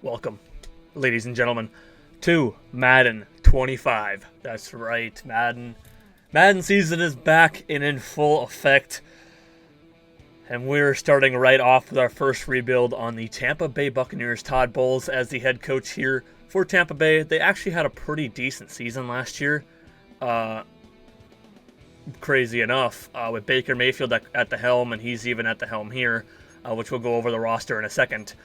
Welcome, ladies and gentlemen, to Madden 25. That's right, Madden season is back and in full effect. And we're starting right off with our first rebuild on the Tampa Bay Buccaneers. Todd Bowles as the head coach here for Tampa Bay. They actually had a pretty decent season last year. Crazy enough, with Baker Mayfield at the helm, and he's even at the helm here, which we'll go over the roster in a second.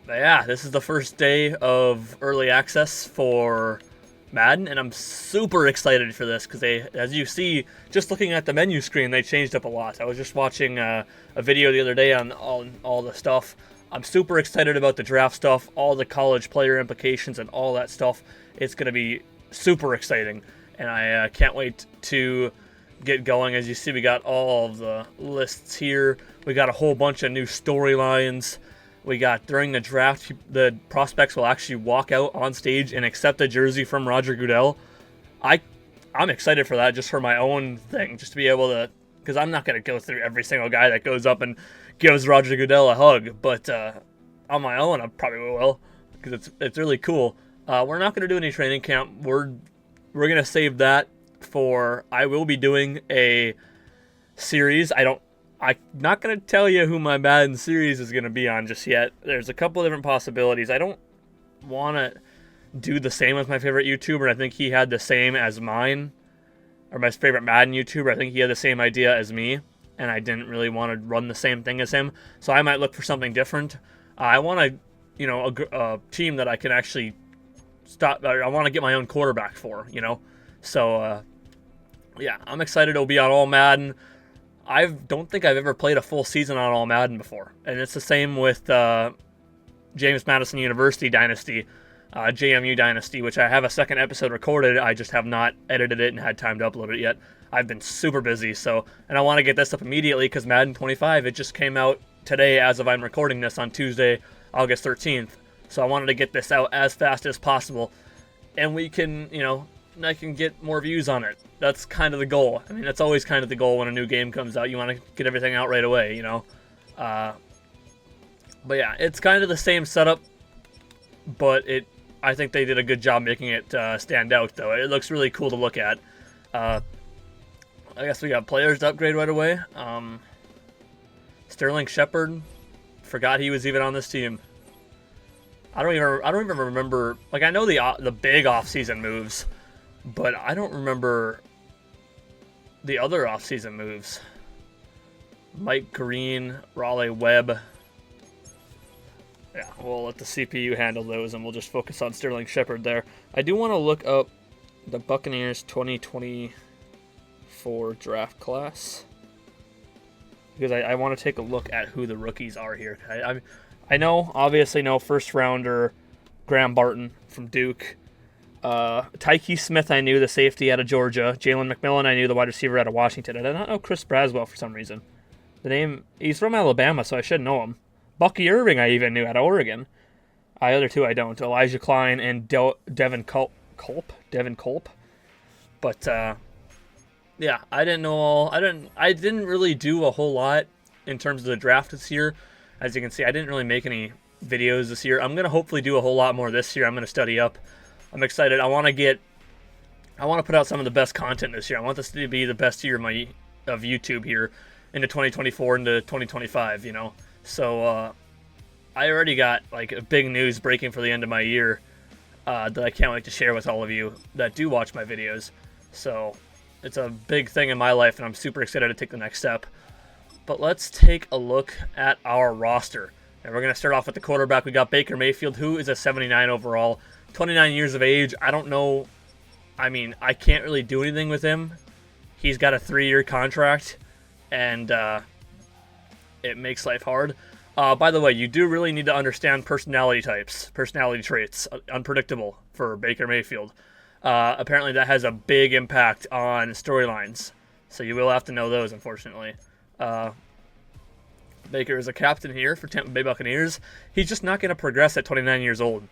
But yeah, this is the first day of early access for Madden, and I'm super excited for this because they, as you see, just looking at the menu screen, they changed up a lot. I was just watching a video the other day on all the stuff. I'm super excited about the draft stuff, all the college player implications, and all that stuff. It's going to be super exciting, and I can't wait to get going. As you see, we got all of the lists here. We got a whole bunch of new storylines. We got, during the draft, the prospects will actually walk out on stage and accept a jersey from Roger Goodell. I'm excited for that, just for my own thing, just to be able to, because I'm not going to go through every single guy that goes up and gives Roger Goodell a hug, but on my own I probably will, because it's really cool. We're not going to do any training camp. We're going to save that for, I will be doing a series. I'm not going to tell you who my Madden series is going to be on just yet. There's a couple of different possibilities. I don't want to do the same as my favorite YouTuber. I think he had the same as mine, or my favorite Madden YouTuber. I think he had the same idea as me, and I didn't really want to run the same thing as him. So I might look for something different. I want a team that I can actually stop. I want to get my own quarterback for, So, yeah, I'm excited. It'll be on all Madden. I don't think I've ever played a full season on all Madden before. And it's the same with James Madison University Dynasty, JMU Dynasty, which I have a second episode recorded. I just have not edited it and had time to upload it yet. I've been super busy, and I want to get this up immediately because Madden 25, it just came out today as of I'm recording this on Tuesday, August 13th. So I wanted to get this out as fast as possible. And we can, I can get more views on it. That's kind of the goal. I mean, that's always kind of the goal when a new game comes out. You want to get everything out right away, But yeah, it's kind of the same setup, but I think they did a good job making it stand out, though. It looks really cool to look at. I guess we got players to upgrade right away. Sterling Shepard, forgot he was even on this team. I don't even remember. Like, I know the big offseason moves, but I don't remember the other offseason moves. Mike Green, Raleigh Webb. Yeah, we'll let the CPU handle those, and we'll just focus on Sterling Shepard there. I do want to look up the Buccaneers 2024 draft class, because I want to take a look at who the rookies are here. I obviously know first rounder Graham Barton from Duke. Tyke Smith, I knew, the safety out of Georgia. Jalen McMillan, I knew, the wide receiver out of Washington. I did not know Chris Braswell for some reason. He's from Alabama, so I should know him. Bucky Irving, I even knew, out of Oregon. The other two I don't. Elijah Klein and Devin Culp. But yeah, I didn't know I didn't really do a whole lot in terms of the draft this year. As you can see, I didn't really make any videos this year. I'm gonna hopefully do a whole lot more this year. I'm gonna study up. I'm excited. I want to put out some of the best content this year. I want this to be the best year of YouTube here into 2024 into 2025, So I already got like a big news breaking for the end of my year that I can't wait to share with all of you that do watch my videos. So it's a big thing in my life, and I'm super excited to take the next step. But let's take a look at our roster. And we're going to start off with the quarterback. We got Baker Mayfield, who is a 79 overall. 29 years of age. I don't know. I mean, I can't really do anything with him. He's got a 3-year contract, and it makes life hard. By the way, you do really need to understand personality traits. Unpredictable for Baker Mayfield. Apparently, that has a big impact on storylines. So you will have to know those, unfortunately. Baker is a captain here for Tampa Bay Buccaneers. He's just not going to progress at 29 years old.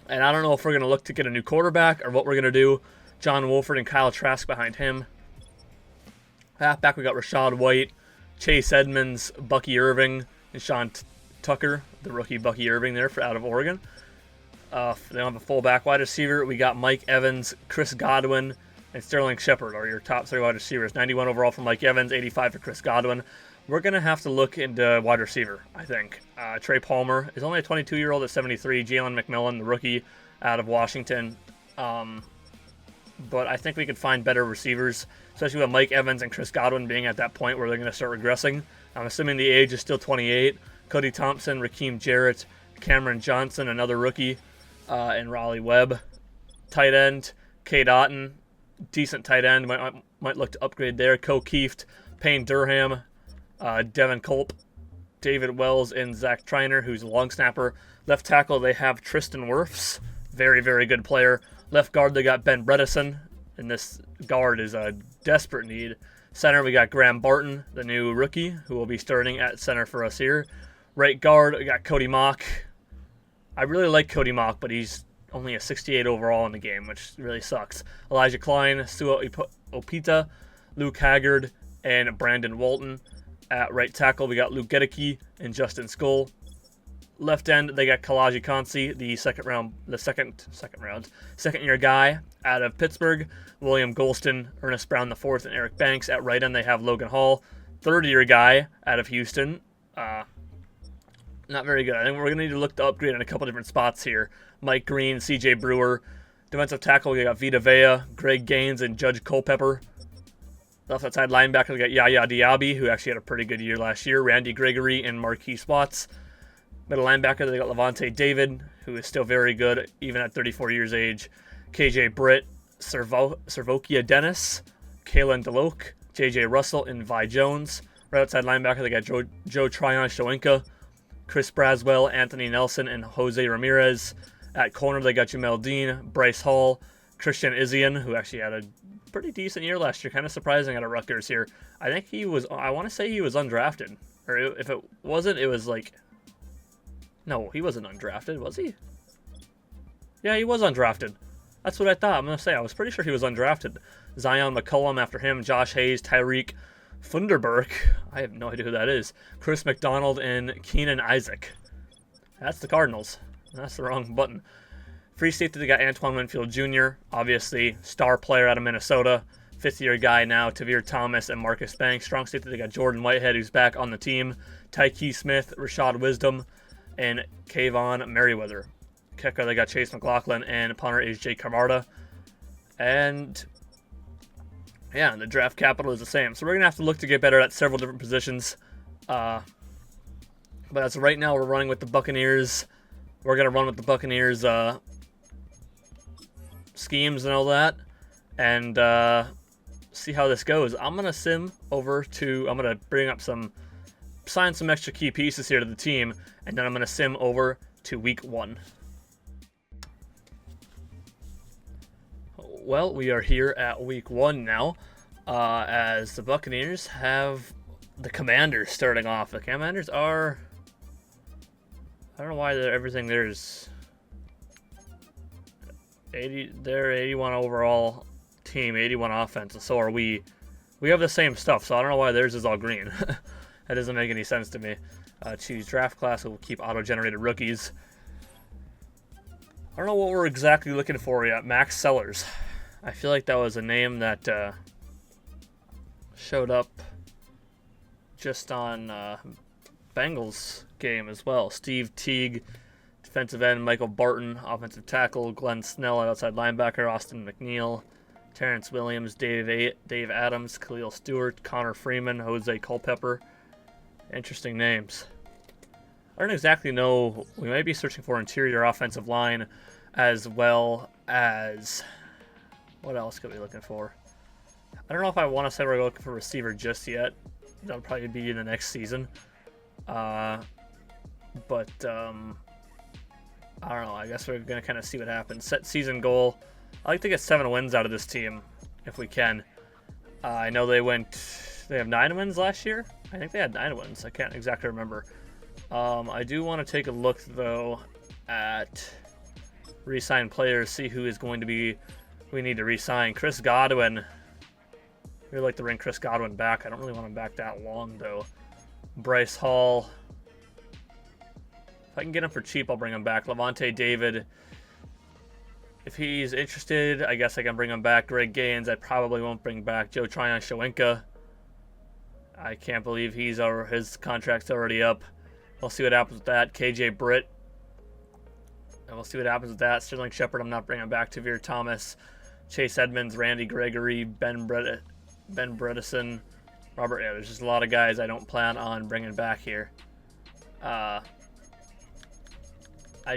And I don't know if we're going to look to get a new quarterback or what we're going to do. John Wolford and Kyle Trask behind him. Halfback, we got Rashad White, Chase Edmonds, Bucky Irving, and Sean Tucker, the rookie Bucky Irving there out of Oregon. They don't have a fullback wide receiver. We got Mike Evans, Chris Godwin, and Sterling Shepard are your top 3 wide receivers. 91 overall for Mike Evans, 85 for Chris Godwin. We're going to have to look into wide receiver, I think. Trey Palmer is only a 22-year-old at 73. Jalen McMillan, the rookie out of Washington. But I think we could find better receivers, especially with Mike Evans and Chris Godwin being at that point where they're going to start regressing. I'm assuming the age is still 28. Cody Thompson, Raheem Jarrett, Cameron Johnson, another rookie, and Raleigh Webb. Tight end, Cade Otton, decent tight end. Might look to upgrade there. Co Kieft, Payne Durham, Devin Culp, David Wells, and Zach Triner, who's a long snapper. Left tackle, they have Tristan Wirfs, very, very good player. Left guard, they got Ben Bredesen, and this guard is a desperate need. Center, we got Graham Barton, the new rookie, who will be starting at center for us here. Right guard, we got Cody Mock. I really like Cody Mock, but he's only a 68 overall in the game, which really sucks. Elijah Klein, Sua Opita, Luke Haggard, and Brandon Walton. At right tackle, we got Luke Gedeke and Justin Skull. Left end, they got Kalaji Kansi, the second year guy out of Pittsburgh. William Golston, Ernest Brown IV, and Eric Banks. At right end, they have Logan Hall, third year guy out of Houston. Not very good. I think we're going to need to look to upgrade in a couple different spots here. Mike Green, CJ Brewer. Defensive tackle, we got Vita Vea, Greg Gaines, and Judge Culpepper. Left outside linebacker, we got Yaya Diaby, who actually had a pretty good year last year. Randy Gregory and Marquise Watts. Middle linebacker, they got Levante David, who is still very good, even at 34 years age. KJ Britt, Servokia Dennis, Kalen DeLoach, JJ Russell, and Vi Jones. Right outside linebacker, they got Joe Tryon Shoenka, Chris Braswell, Anthony Nelson, and Jose Ramirez. At corner, they got Jamel Dean, Bryce Hall, Christian Isian, who actually had a pretty decent year last year. Kind of surprising out of Rutgers here. I think I want to say he was undrafted. Or if it wasn't, it was like... No, he wasn't undrafted, was he? Yeah, he was undrafted. That's what I thought. I'm going to say, I was pretty sure he was undrafted. Zion McCullum after him, Josh Hayes, Tyreek Funderburk. I have no idea who that is. Chris McDonald and Keenan Isaac. That's the Cardinals. That's the wrong button. Free safety, they got Antoine Winfield Jr., obviously star player out of Minnesota. Fifth-year guy now, Tavir Thomas and Marcus Banks. Strong safety, they got Jordan Whitehead, who's back on the team. Tyke Smith, Rashad Wisdom, and Kayvon Merriweather. Kicker, they got Chase McLaughlin, and punter is Jake Camarda. And yeah, the draft capital is the same. So we're going to have to look to get better at several different positions. But as of right now, we're running with the Buccaneers. We're going to run with the Buccaneers schemes and all that. And see how this goes. I'm going to bring up sign some extra key pieces here to the team. And then I'm going to sim over to week 1. Well, we are here at week 1 now, as the Buccaneers have the Commanders starting off. The Commanders are... I don't know why everything there's 80. They're 81 overall team, 81 offense, and so are we. We have the same stuff, so I don't know why theirs is all green. That doesn't make any sense to me. Choose draft class. We'll keep auto-generated rookies. I don't know what we're exactly looking for yet. Max Sellers. I feel like that was a name that showed up just on Bengals game as well. Steve Teague, defensive end. Michael Barton, offensive tackle. Glenn Snell, outside linebacker. Austin McNeil, Terrence Williams, Dave Adams, Khalil Stewart, Connor Freeman, Jose Culpepper. Interesting names. I don't exactly know. We might be searching for interior offensive line as well as... What else could we be looking for? I don't know if I want to say we're looking for receiver just yet. That'll probably be in the next season. I don't know. I guess we're going to kind of see what happens. Set season goal. I like to get 7 wins out of this team if we can. I know they have 9 wins last year. I think they had 9 wins. I can't exactly remember. I do want to take a look, though, at re-sign players, see who is going to be we need to re-sign. Chris Godwin. We'd like to bring Chris Godwin back. I don't really want him back that long, though. Bryce Hall. If I can get him for cheap, I'll bring him back. Levante David, if he's interested, I guess I can bring him back. Greg Gaines, I probably won't bring back. Joe Tryon-Shoyinka, I can't believe his contract's already up. We'll see what happens with that. KJ Britt, and we'll see what happens with that. Sterling Shepard, I'm not bringing back. Tavir Thomas, Chase Edmonds, Randy Gregory, Ben Bredesen, Robert. Yeah, there's just a lot of guys I don't plan on bringing back here. I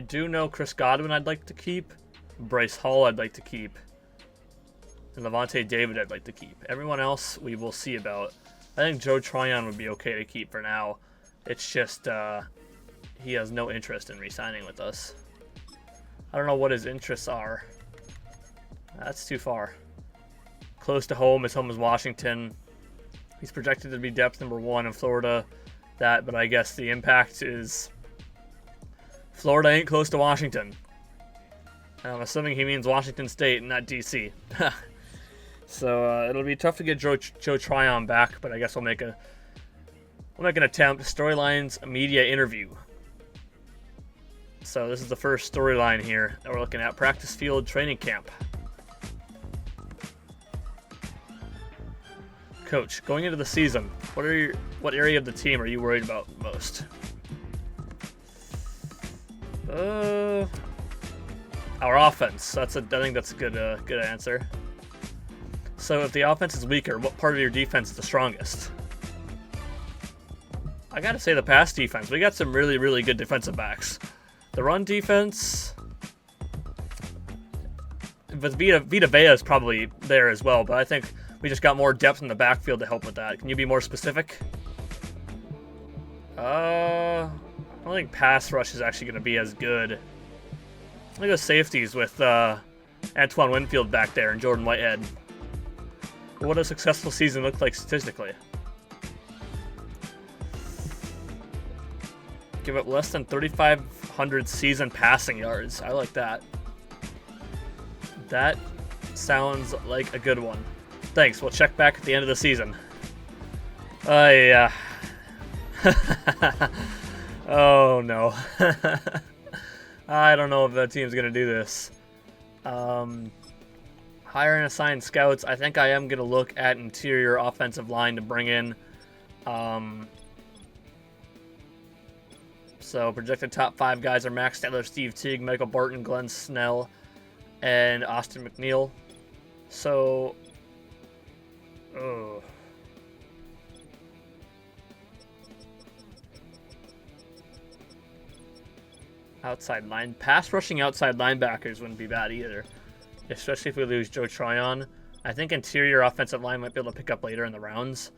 do know Chris Godwin I'd like to keep. Bryce Hall I'd like to keep. And Levante David I'd like to keep. Everyone else we will see about. I think Joe Tryon would be okay to keep for now. It's just he has no interest in re-signing with us. I don't know what his interests are. That's too far. Close to home. His home is Washington. He's projected to be depth number 1 in Florida. But I guess the impact is Florida ain't close to Washington. I'm assuming he means Washington State and not DC. So it'll be tough to get Joe Tryon back, but I guess we'll make an attempt. Storylines media interview. So this is the first storyline here that we're looking at. Practice field training camp. Coach, going into the season, what area of the team are you worried about most? Our offense. I think that's a good answer. So if the offense is weaker, what part of your defense is the strongest? I gotta say the pass defense. We got some really, really good defensive backs. The run defense, but Vita Vea is probably there as well, but I think we just got more depth in the backfield to help with that. Can you be more specific? I don't think pass rush is actually going to be as good. I'm going to go safeties with Antoine Winfield back there and Jordan Whitehead. What does a successful season look like statistically? Give up less than 3,500 season passing yards. I like that. That sounds like a good one. Thanks. We'll check back at the end of the season. Yeah. Oh, no. I don't know if that team's going to do this. Hire and assign scouts. I think I am going to look at interior offensive line to bring in. So projected top 5 guys are Max Taylor, Steve Teague, Michael Barton, Glenn Snell, and Austin McNeil. So, outside line. Pass rushing outside linebackers wouldn't be bad either, especially if we lose Joe Tryon. I think interior offensive line might be able to pick up later in the rounds.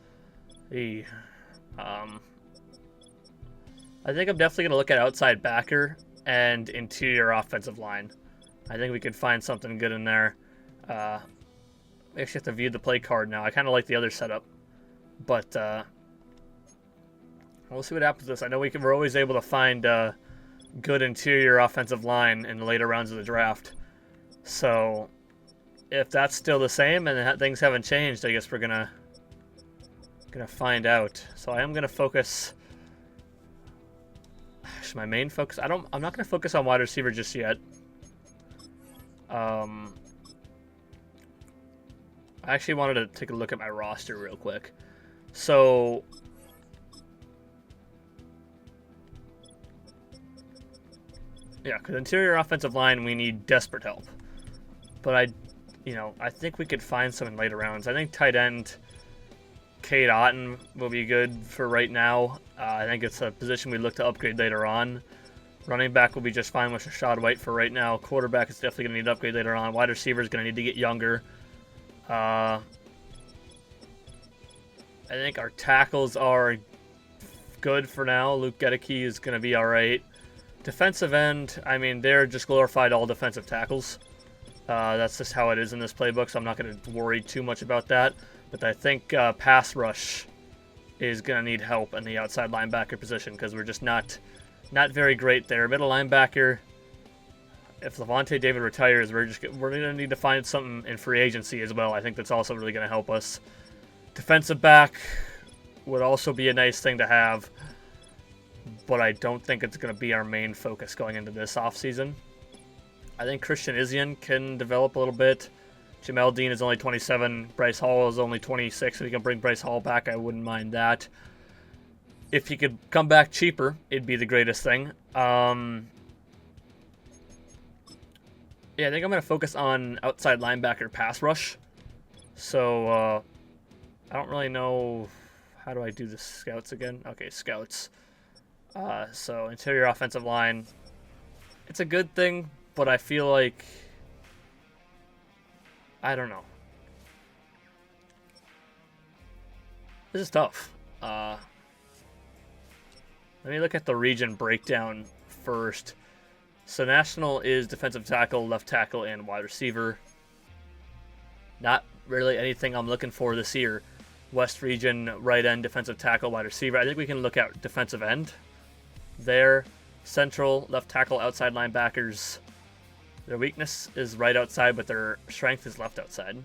I think I'm definitely going to look at outside backer and interior offensive line. I think we could find something good in there. We actually have to view the play card now. I kind of like the other setup, but we'll see what happens with this. I know we're always able to find good interior offensive line in the later rounds of the draft. So if that's still the same and things haven't changed, I guess we're gonna find out. So I am gonna focus. Actually, my main focus. I'm not gonna focus on wide receiver just yet. I actually wanted to take a look at my roster real quick. So yeah, because interior offensive line, we need desperate help. But I think we could find some in later rounds. I think tight end, Cade Otton will be good for right now. I think it's a position we look to upgrade later on. Running back will be just fine with Rashad White for right now. Quarterback is definitely going to need to upgrade later on. Wide receiver is going to need to get younger. I think our tackles are good for now. Luke Gedeke is going to be all right. Defensive end, I mean, they're just glorified all defensive tackles. That's just how it is in this playbook, so I'm not going to worry too much about that. But I think pass rush is going to need help in the outside linebacker position because we're just not very great there. Middle linebacker, if Levante David retires, we're going to need to find something in free agency as well. I think that's also really going to help us. Defensive back would also be a nice thing to have. but I don't think it's going to be our main focus going into this offseason. I think Christian Isian can develop a little bit. Jamel Dean is only 27. Bryce Hall is only 26. If we can bring Bryce Hall back, I wouldn't mind that. If he could come back cheaper, it'd be the greatest thing. Yeah, I think I'm going to focus on outside linebacker pass rush. So, I don't really know. How do I do the scouts again? Okay, scouts. So, interior offensive line. It's a good thing, but I feel like... I don't know. This is tough. Let me look at the region breakdown first. So National is defensive tackle, left tackle, and wide receiver. Not really anything I'm looking for this year. West region, right end, defensive tackle, wide receiver. I think we can look at defensive end there. Central, left tackle, outside linebackers. Their weakness is right outside, but their strength is left outside.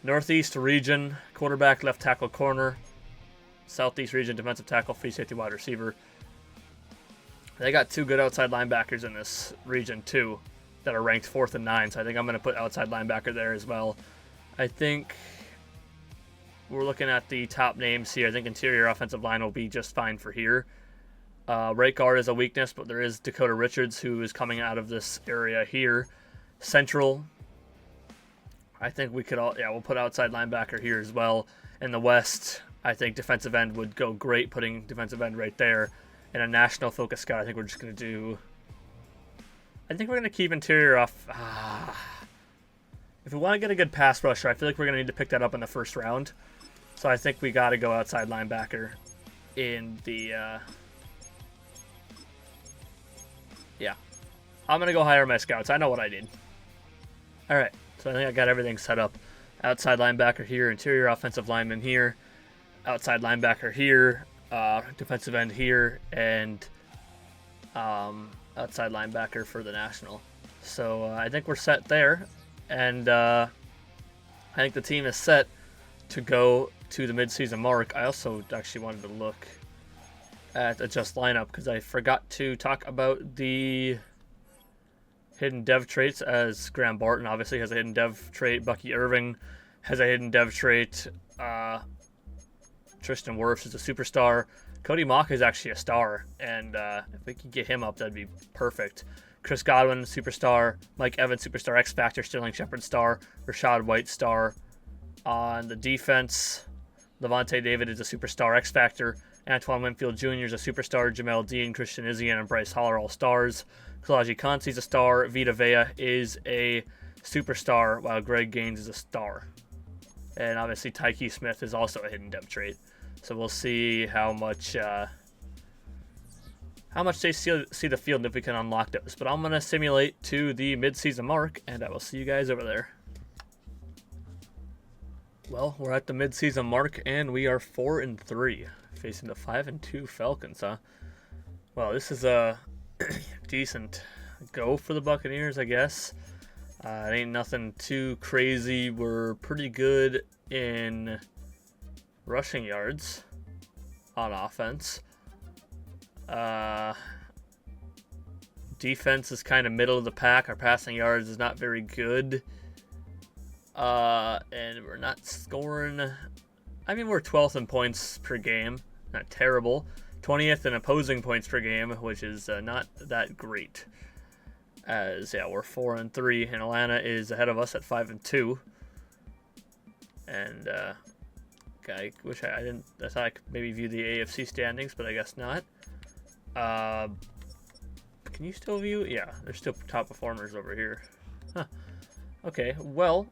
Northeast region, quarterback, left tackle, corner. Southeast region, defensive tackle, free safety, wide receiver. They got two good outside linebackers in this region, too, that are ranked 4th and 9th. So I think I'm going to put outside linebacker there as well. I think we're looking at the top names here. I think interior offensive line will be just fine for here. Right guard is a weakness, but there is Dakota Richards, who is coming out of this area here. Central, I think we could we'll put outside linebacker here as well. In the West, I think defensive end would go great, putting defensive end right there. In a national focus scout, I think we're just going to do... I think we're going to keep interior off... If we want to get a good pass rusher, I feel like we're going to need to pick that up in the first round. So I think we got to go outside linebacker in the... Yeah. I'm going to go hire my scouts. I know what I did. All right. So I think I got everything set up. Outside linebacker here. Interior offensive lineman here. Outside linebacker here. Defensive end here. And outside linebacker for the National. So I think we're set there. And I think the team is set to go to the midseason mark. I also actually wanted to look at adjust lineup because I forgot to talk about the hidden dev traits, as Graham Barton obviously has a hidden dev trait. Bucky Irving has a hidden dev trait. Tristan Wirfs is a superstar. Cody Mock is actually a star, and if we can get him up, that'd be perfect. Chris Godwin, superstar. Mike Evans, superstar. X Factor, Sterling Shepard, star. Rashad White, star. On the defense, Levante David is a superstar. X Factor. Antoine Winfield Jr. is a superstar. Jamel Dean, Christian Isian, and Bryce Hall are all stars. Kalaji Kansi is a star. Vita Vea is a superstar, while Greg Gaines is a star. And obviously Tyke Smith is also a hidden dev trait. So we'll see how much they see the field and if we can unlock those. But I'm going to simulate to the midseason mark, and I will see you guys over there. Well, we're at the midseason mark, and we are 4-3, facing the 5-2 Falcons, huh? Well, this is a decent go for the Buccaneers, I guess. It ain't nothing too crazy. We're pretty good in rushing yards on offense. Defense is kind of middle of the pack. Our passing yards is not very good. And we're not scoring. I mean, we're 12th in points per game. Not terrible. 20th in opposing points per game, which is not that great. As, yeah, we're 4-3, and Atlanta is ahead of us at 5-2. And, I wish I didn't. I thought I could maybe view the AFC standings, but I guess not. Can you still view? Yeah, there's still top performers over here. Huh. Okay, well,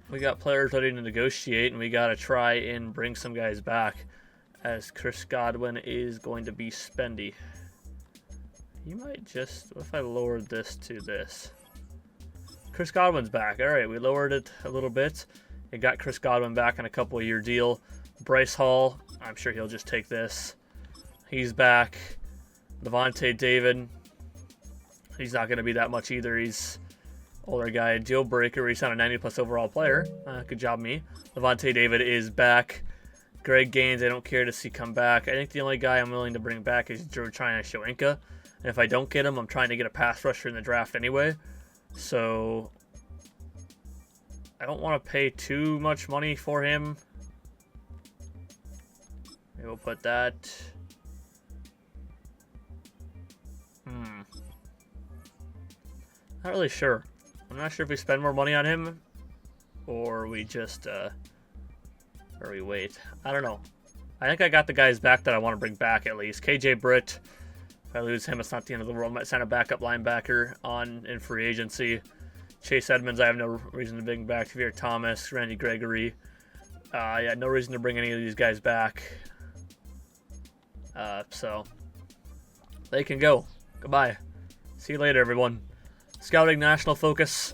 we got players ready to negotiate, and we got to try and bring some guys back, as Chris Godwin is going to be spendy. You might just... What if I lowered this to this? Chris Godwin's back. All right, we lowered it a little bit. It got Chris Godwin back on a couple-year deal. Bryce Hall, I'm sure he'll just take this. He's back. Levante David, he's not going to be that much either. He's older guy. Joe Breaker, he's on a 90-plus overall player. Good job, me. Levante David is back. Greg Gaines, I don't care to see come back. I think the only guy I'm willing to bring back is Drew Shoinka. And if I don't get him, I'm trying to get a pass rusher in the draft anyway. So I don't want to pay too much money for him. Maybe we'll put that. Not really sure. I'm not sure if we spend more money on him or we just or we wait. I don't know. I think I got the guys back that I want to bring back at least. KJ Britt. If I lose him, it's not the end of the world. Might sign a backup linebacker on in free agency. Chase Edmonds, I have no reason to bring back. Javier Thomas, Randy Gregory. Yeah, no reason to bring any of these guys back. So they can go. Goodbye. See you later, everyone. Scouting national focus.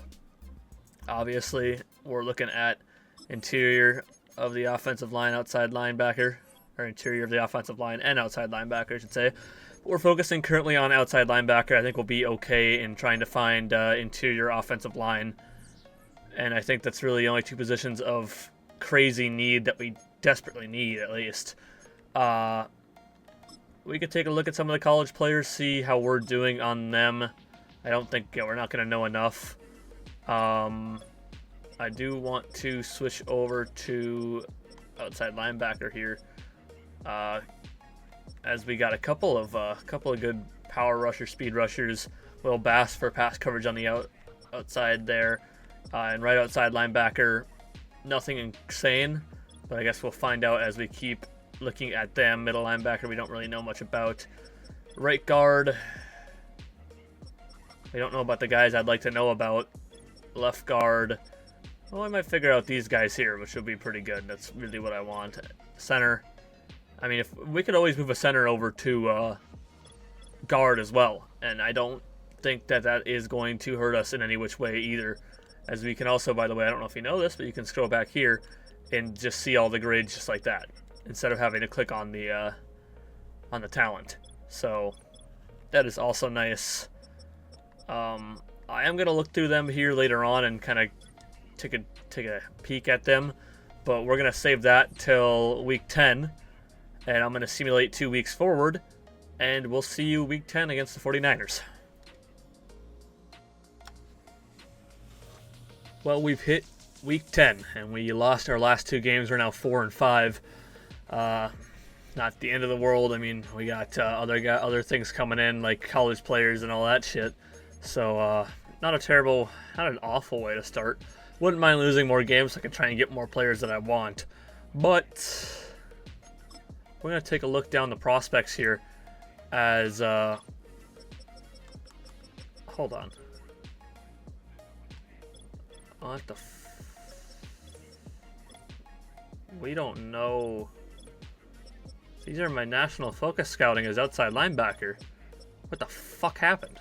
Obviously, we're looking at interior of the offensive line, outside linebacker, or interior of the offensive line and outside linebacker, I should say. We're focusing currently on outside linebacker. I think we'll be okay in trying to find interior offensive line. And I think that's really the only two positions of crazy need that we desperately need, at least. We could take a look at some of the college players, see how we're doing on them. I don't think we're not going to know enough. I do want to switch over to outside linebacker here. As we got a couple of good power rushers, speed rushers. Will Bass for pass coverage on the outside there, and right outside linebacker. Nothing insane, but I guess we'll find out as we keep looking at them. Middle linebacker, we don't really know much about. Right guard, we don't know about the guys I'd like to know about. Left guard, well, I might figure out these guys here, which will be pretty good. That's really what I want. Center. I mean, if we could always move a center over to guard as well, and I don't think that that is going to hurt us in any which way either. As we can also, by the way, I don't know if you know this, but you can scroll back here and just see all the grades just like that, instead of having to click on the talent. So that is also nice. I am gonna look through them here later on and kind of take a peek at them, but we're gonna save that till week 10. And I'm going to simulate 2 weeks forward, and we'll see you week 10 against the 49ers. Well, we've hit week 10, and we lost our last 2 games. We're now 4-5. Not the end of the world. I mean, we got other things coming in, like college players and all that shit. So, not an awful way to start. Wouldn't mind losing more games so I can try and get more players that I want. But we're going to take a look down the prospects here as, hold on. What the we don't know. These are my national focus scouting as outside linebacker. What the fuck happened?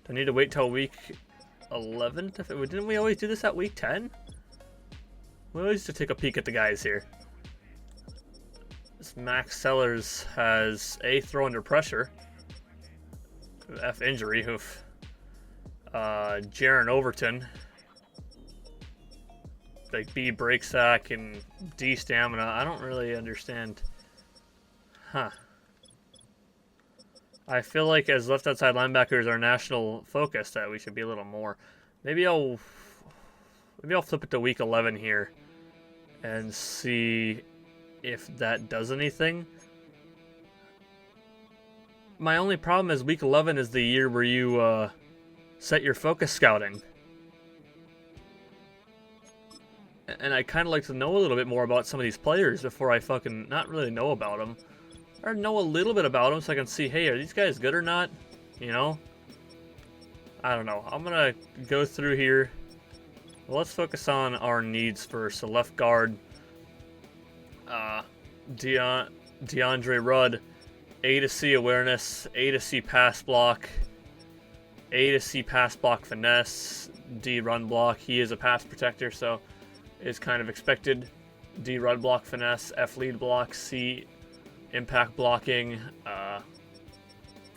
Do I need to wait till week 11? Didn't we always do this at week 10? We always used to take a peek at the guys here. Max Sellers has A, throw under pressure. F, injury. Oof. Jaron Overton. Like B, break sack, and D, stamina. I don't really understand. Huh. I feel like as left outside linebackers, our national focus, that we should be a little more. Maybe I'll flip it to week 11 here and see if that does anything. My only problem is week 11 is the year where you set your focus scouting. And I kind of like to know a little bit more about some of these players before I fucking not really know about them. Or know a little bit about them so I can see, hey, are these guys good or not? You know? I don't know. I'm going to go through here. Well, let's focus on our needs first. So left guard. DeAndre Rudd, A to C awareness, A to C pass block, A to C pass block finesse, D run block. He is a pass protector, so is kind of expected. D run block finesse, F lead block, C impact blocking.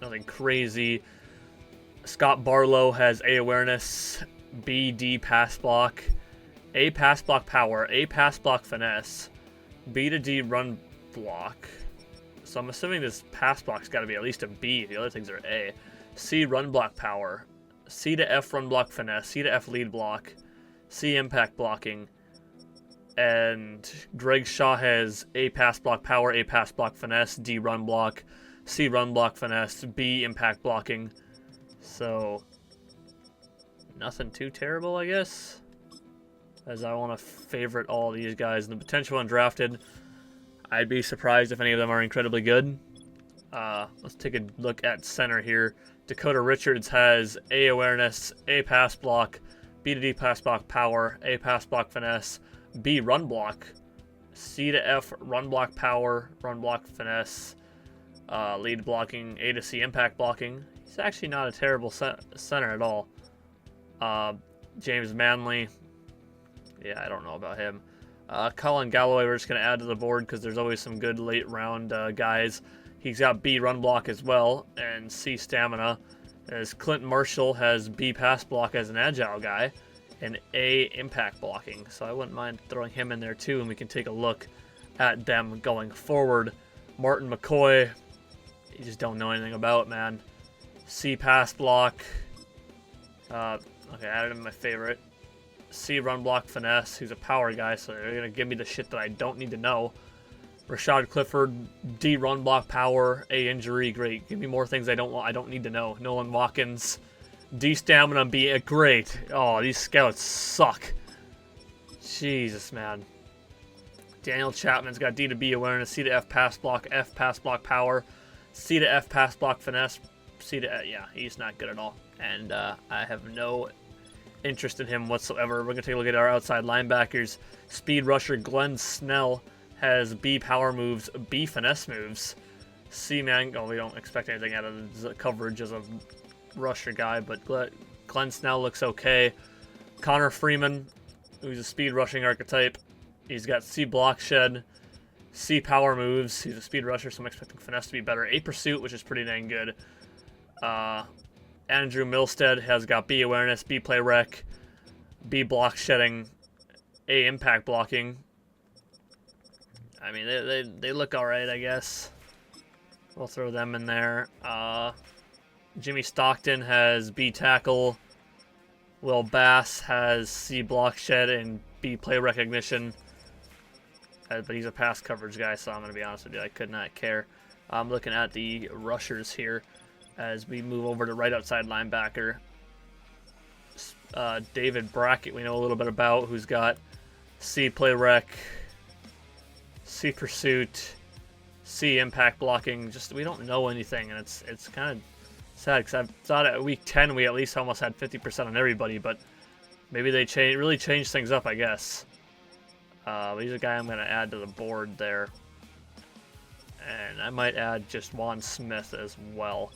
Nothing crazy. Scott Barlow has A awareness, B D pass block, A pass block power, A pass block finesse, B to D run block. So I'm assuming this pass block's got to be at least a B. The other things are A. C run block power. C to F run block finesse. C to F lead block. C impact blocking. And Greg Shaw has A pass block power, A pass block finesse, D run block, C run block finesse, B impact blocking. So nothing too terrible, I guess. As I want to favorite all these guys. And the potential undrafted, I'd be surprised if any of them are incredibly good. Let's take a look at center here. Dakota Richards has A awareness, A pass block, B to D pass block power, A pass block finesse, B run block, C to F run block power, run block finesse, lead blocking, A to C impact blocking. He's actually not a terrible center at all. James Manley, yeah, I don't know about him. Colin Galloway, we're just going to add to the board because there's always some good late round guys. He's got B run block as well, and C stamina. As Clinton Marshall has B pass block as an agile guy, and A impact blocking. So I wouldn't mind throwing him in there too, and we can take a look at them going forward. Martin McCoy, you just don't know anything about, man. C pass block. Okay, added him my favorite. C run block finesse, who's a power guy, so they're gonna give me the shit that I don't need to know. Rashad Clifford, D run block power, A injury, great. Give me more things I don't need to know. Nolan Watkins, D stamina, B great. Oh, these scouts suck. Jesus, man. Daniel Chapman's got D to B awareness, C to F pass block power, C to F pass block finesse, C to yeah, he's not good at all. And I have no interest in him whatsoever. We're gonna take a look at our outside linebackers. Speed rusher Glenn Snell has B power moves, B finesse moves. C man, oh, we don't expect anything out of the coverage as a rusher guy, but Glenn Snell looks okay. Connor Freeman, who's a speed rushing archetype, he's got C block shed, C power moves. He's a speed rusher, so I'm expecting finesse to be better. A pursuit, which is pretty dang good. Andrew Milstead has got B awareness, B play rec, B block shedding, A impact blocking. I mean, they look alright, I guess. We'll throw them in there. Jimmy Stockton has B tackle. Will Bass has C block shed and B play recognition. But he's a pass coverage guy, so I'm going to be honest with you, I could not care. I'm looking at the rushers here as we move over to right outside linebacker. David Brackett, we know a little bit about, who's got C play rec, C pursuit, C impact blocking. Just we don't know anything, and it's kind of sad because I thought at week 10 we at least almost had 50% on everybody, but maybe they really changed things up, I guess. He's a guy I'm going to add to the board there, and I might add just Juan Smith as well.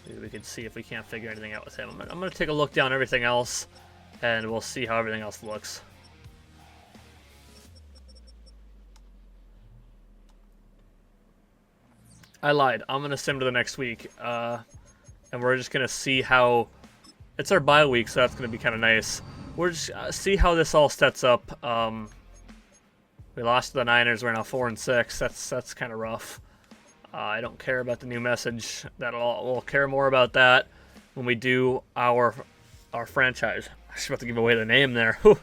Maybe we can see if we can't figure anything out with him. I'm going to take a look down everything else, and we'll see how everything else looks. I lied. I'm going to sim to the next week, and we're just going to see how... It's our bye week, so that's going to be kind of nice. We're just see how this all sets up. We lost to the Niners. We're now 4-6. That's kind of rough. I don't care about the new message. We'll care more about that when we do our franchise. I was about to give away the name there. That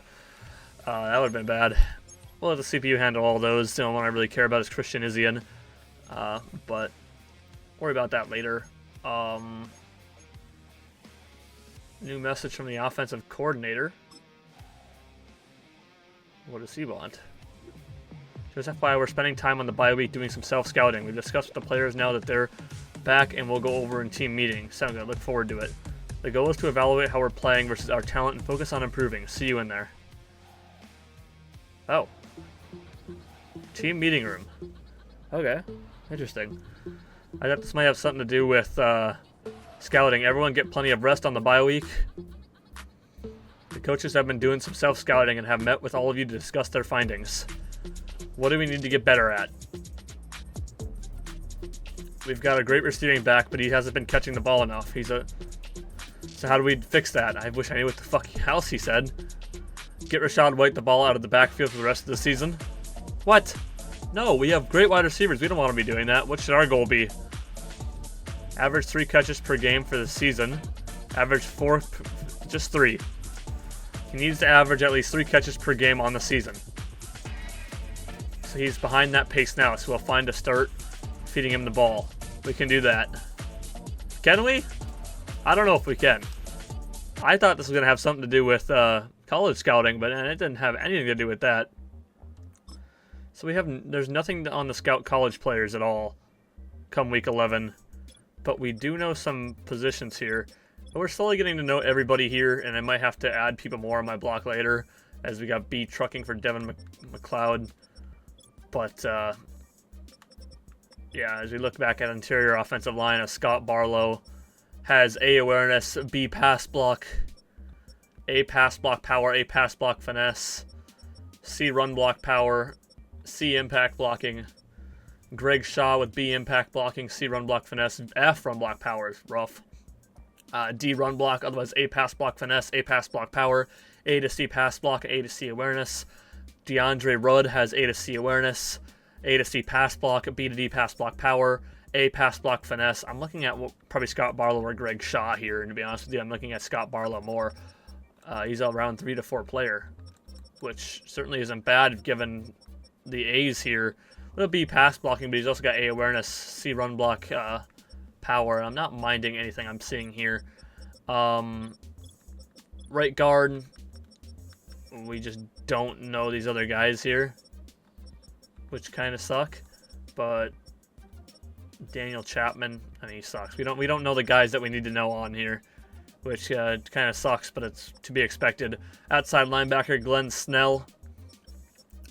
would have been bad. We'll let the CPU handle all those. The only one I really care about is Christian Isian. But worry about that later. New message from the offensive coordinator. What does he want? Just FYI, we're spending time on the bye week doing some self-scouting. We've discussed with the players now that they're back, and we'll go over in team meetings. Sounds good. Look forward to it. The goal is to evaluate how we're playing versus our talent and focus on improving. See you in there. Oh. Team meeting room. Okay. Interesting. I thought this might have something to do with scouting. Everyone get plenty of rest on the bye week. The coaches have been doing some self-scouting and have met with all of you to discuss their findings. What do we need to get better at? We've got a great receiving back, but he hasn't been catching the ball enough. So how do we fix that? I wish I knew what the fucking house he said. Get Rachaad White the ball out of the backfield for the rest of the season. What? No, we have great wide receivers. We don't want to be doing that. What should our goal be? Average 3 catches per game for the season. Average 4, just 3. He needs to average at least 3 catches per game on the season. So he's behind that pace now, so we'll find a start feeding him the ball. We can do that. Can we? I don't know if we can. I thought this was going to have something to do with college scouting, but it didn't have anything to do with that. So there's nothing on the scout college players at all come week 11. But we do know some positions here. And we're slowly getting to know everybody here, and I might have to add people more on my block later, as we got B trucking for Devin McLeod. But, yeah, as we look back at interior offensive line, Scott Barlow has A awareness, B pass block, A pass block power, A pass block finesse, C run block power, C impact blocking. Greg Shaw with B impact blocking, C run block finesse, F run block power is rough. D run block, otherwise A pass block finesse, A pass block power, A to C pass block, A to C awareness. DeAndre Rudd has A to C awareness, A to C pass block, B to D pass block power, A pass block finesse. I'm looking at probably Scott Barlow or Greg Shaw here, and to be honest with you, I'm looking at Scott Barlow more. He's a round 3 to 4 player, which certainly isn't bad given the A's here. It'll be pass blocking, but he's also got A awareness, C run block power. I'm not minding anything I'm seeing here. Right guard, we just don't know these other guys here, which kind of suck. But Daniel Chapman, I mean, he sucks. We don't know the guys that we need to know on here, which kind of sucks, but it's to be expected. Outside linebacker Glenn Snell,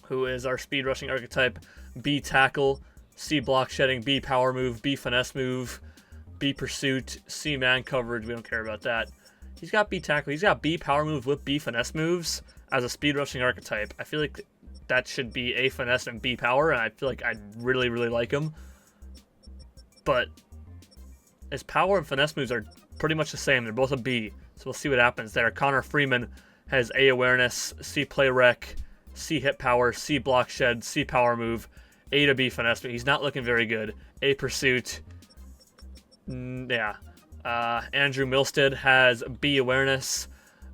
who is our speed rushing archetype. B tackle, C block shedding, B power move, B finesse move, B pursuit, C man coverage. We don't care about that. He's got B tackle. He's got B power move with B finesse moves as a speed rushing archetype. I feel like that should be A finesse and B power, and I feel like I really, really like him. But his power and finesse moves are pretty much the same. They're both a B, so we'll see what happens there. Connor Freeman has A awareness, C play rec, C hit power, C block shed, C power move, A to B finesse, but he's not looking very good. A pursuit. Yeah. Andrew Milstead has B awareness,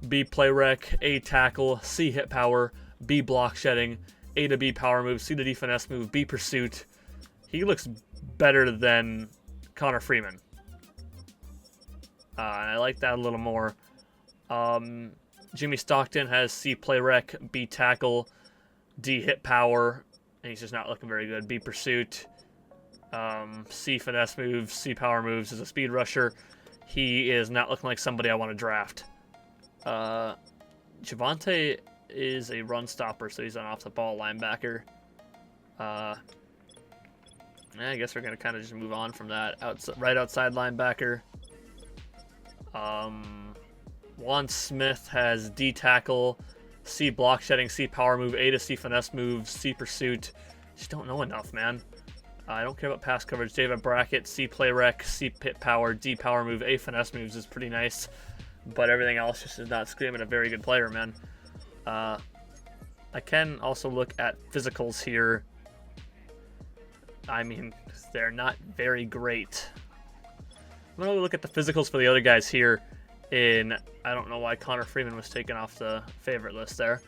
B play rec, A tackle, C hit power, B block shedding, A to B power move, C to D finesse move, B pursuit. He looks better than Connor Freeman. And I like that a little more. Jimmy Stockton has C play rec, B tackle, D hit power, and he's just not looking very good. B pursuit, C finesse moves, C power moves as a speed rusher. He is not looking like somebody I want to draft. Javonte is a run stopper, so he's an off the ball linebacker. I guess we're gonna kind of just move on from that. Right outside linebacker. Juan Smith has D tackle, C block shedding, C power move, A to C finesse move, C pursuit. Just don't know enough, man. I don't care about pass coverage. David Brackett, C play rec, C pit power, D power move, A finesse moves is pretty nice, but everything else just is not screaming a very good player, man. I can also look at physicals here. I mean, they're not very great. I'm going to look at the physicals for the other guys here. I don't know why Connor Freeman was taken off the favorite list there.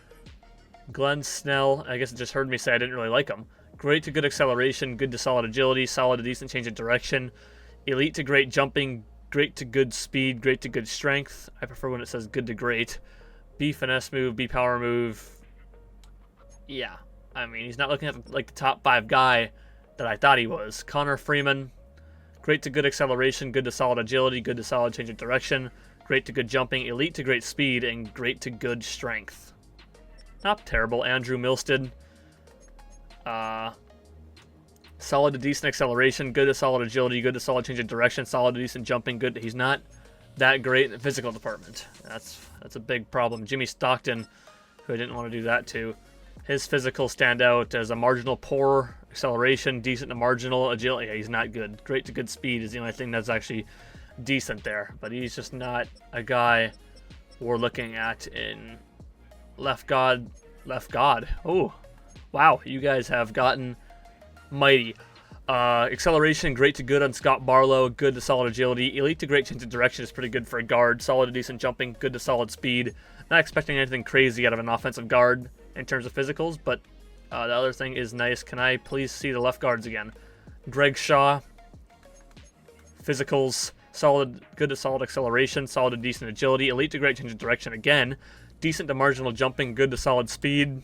Glenn Snell, I guess it just heard me say I didn't really like him. Great to good acceleration, good to solid agility, solid to decent change of direction, elite to great jumping, great to good speed, great to good strength. I prefer when it says good to great. B finesse move, B power move. Yeah, I mean, he's not looking at like the top 5 guy that I thought he was. Connor Freeman, great to good acceleration, good to solid agility, good to solid change of direction, great to good jumping, elite to great speed, and great to good strength. Not terrible. Andrew Milstead, solid to decent acceleration, good to solid agility, good to solid change of direction, solid to decent jumping, good. He's not that great in the physical department. That's a big problem. Jimmy Stockton, who I didn't want to do that to, his physicals stand out as a marginal poor acceleration, decent to marginal agility. Yeah, he's not good. Great to good speed is the only thing that's actually decent there, but he's just not a guy we're looking at in left guard. Oh, wow, you guys have gotten mighty. Acceleration, great to good on Scott Barlow, good to solid agility. Elite to great change of direction is pretty good for a guard. Solid to decent jumping, good to solid speed. Not expecting anything crazy out of an offensive guard in terms of physicals, but the other thing is nice. Can I please see the left guards again? Greg Shaw, physicals, solid, good to solid acceleration, solid to decent agility. Elite to great change of direction again. Decent to marginal jumping, good to solid speed.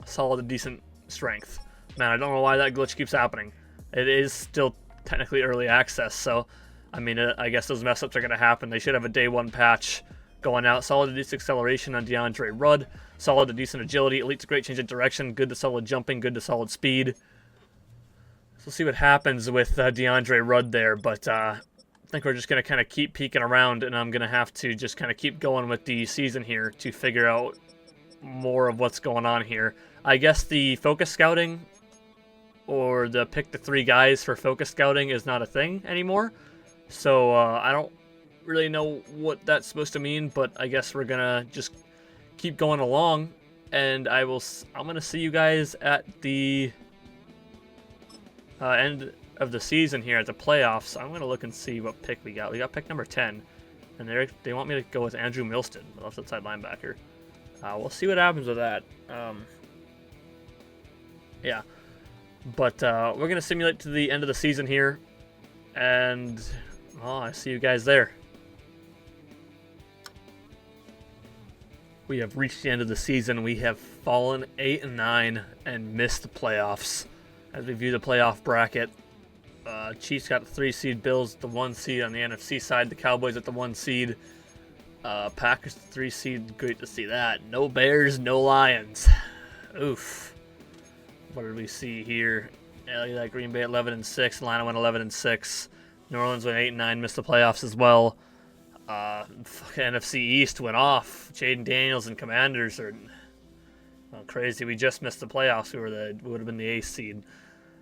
Solid to decent strength. Man, I don't know why that glitch keeps happening. It is still technically early access, so I mean, I guess those mess ups are going to happen. They should have a day one patch going out. Solid to decent acceleration on DeAndre Rudd. Solid to decent agility. Elite to great change of direction. Good to solid jumping. Good to solid speed. So we'll see what happens with DeAndre Rudd there, but I think we're just going to kind of keep peeking around, and I'm going to have to just kind of keep going with the season here to figure out more of what's going on here. I guess the focus scouting or the pick the 3 guys for focus scouting is not a thing anymore. So I don't really know what that's supposed to mean, but I guess we're gonna just keep going along, and I'm gonna see you guys at the end of the season here at the playoffs. I'm gonna look and see what pick we got. We got pick number 10, and they want me to go with Andrew Milston, the left outside linebacker. We'll see what happens with that. Yeah. But we're going to simulate to the end of the season here. And, well, I see you guys there. We have reached the end of the season. We have fallen 8-9 and missed the playoffs. As we view the playoff bracket, Chiefs got the 3 seed, Bills the 1 seed on the NFC side, the Cowboys at the 1 seed, Packers the 3 seed. Great to see that. No Bears, no Lions. Oof. What did we see here? Yeah, look at that. Green Bay 11-6. Atlanta went 11-6. New Orleans went 8-9. Missed the playoffs as well. NFC East went off. Jaden Daniels and Commanders are crazy. We just missed the playoffs. We would have been the 8th seed,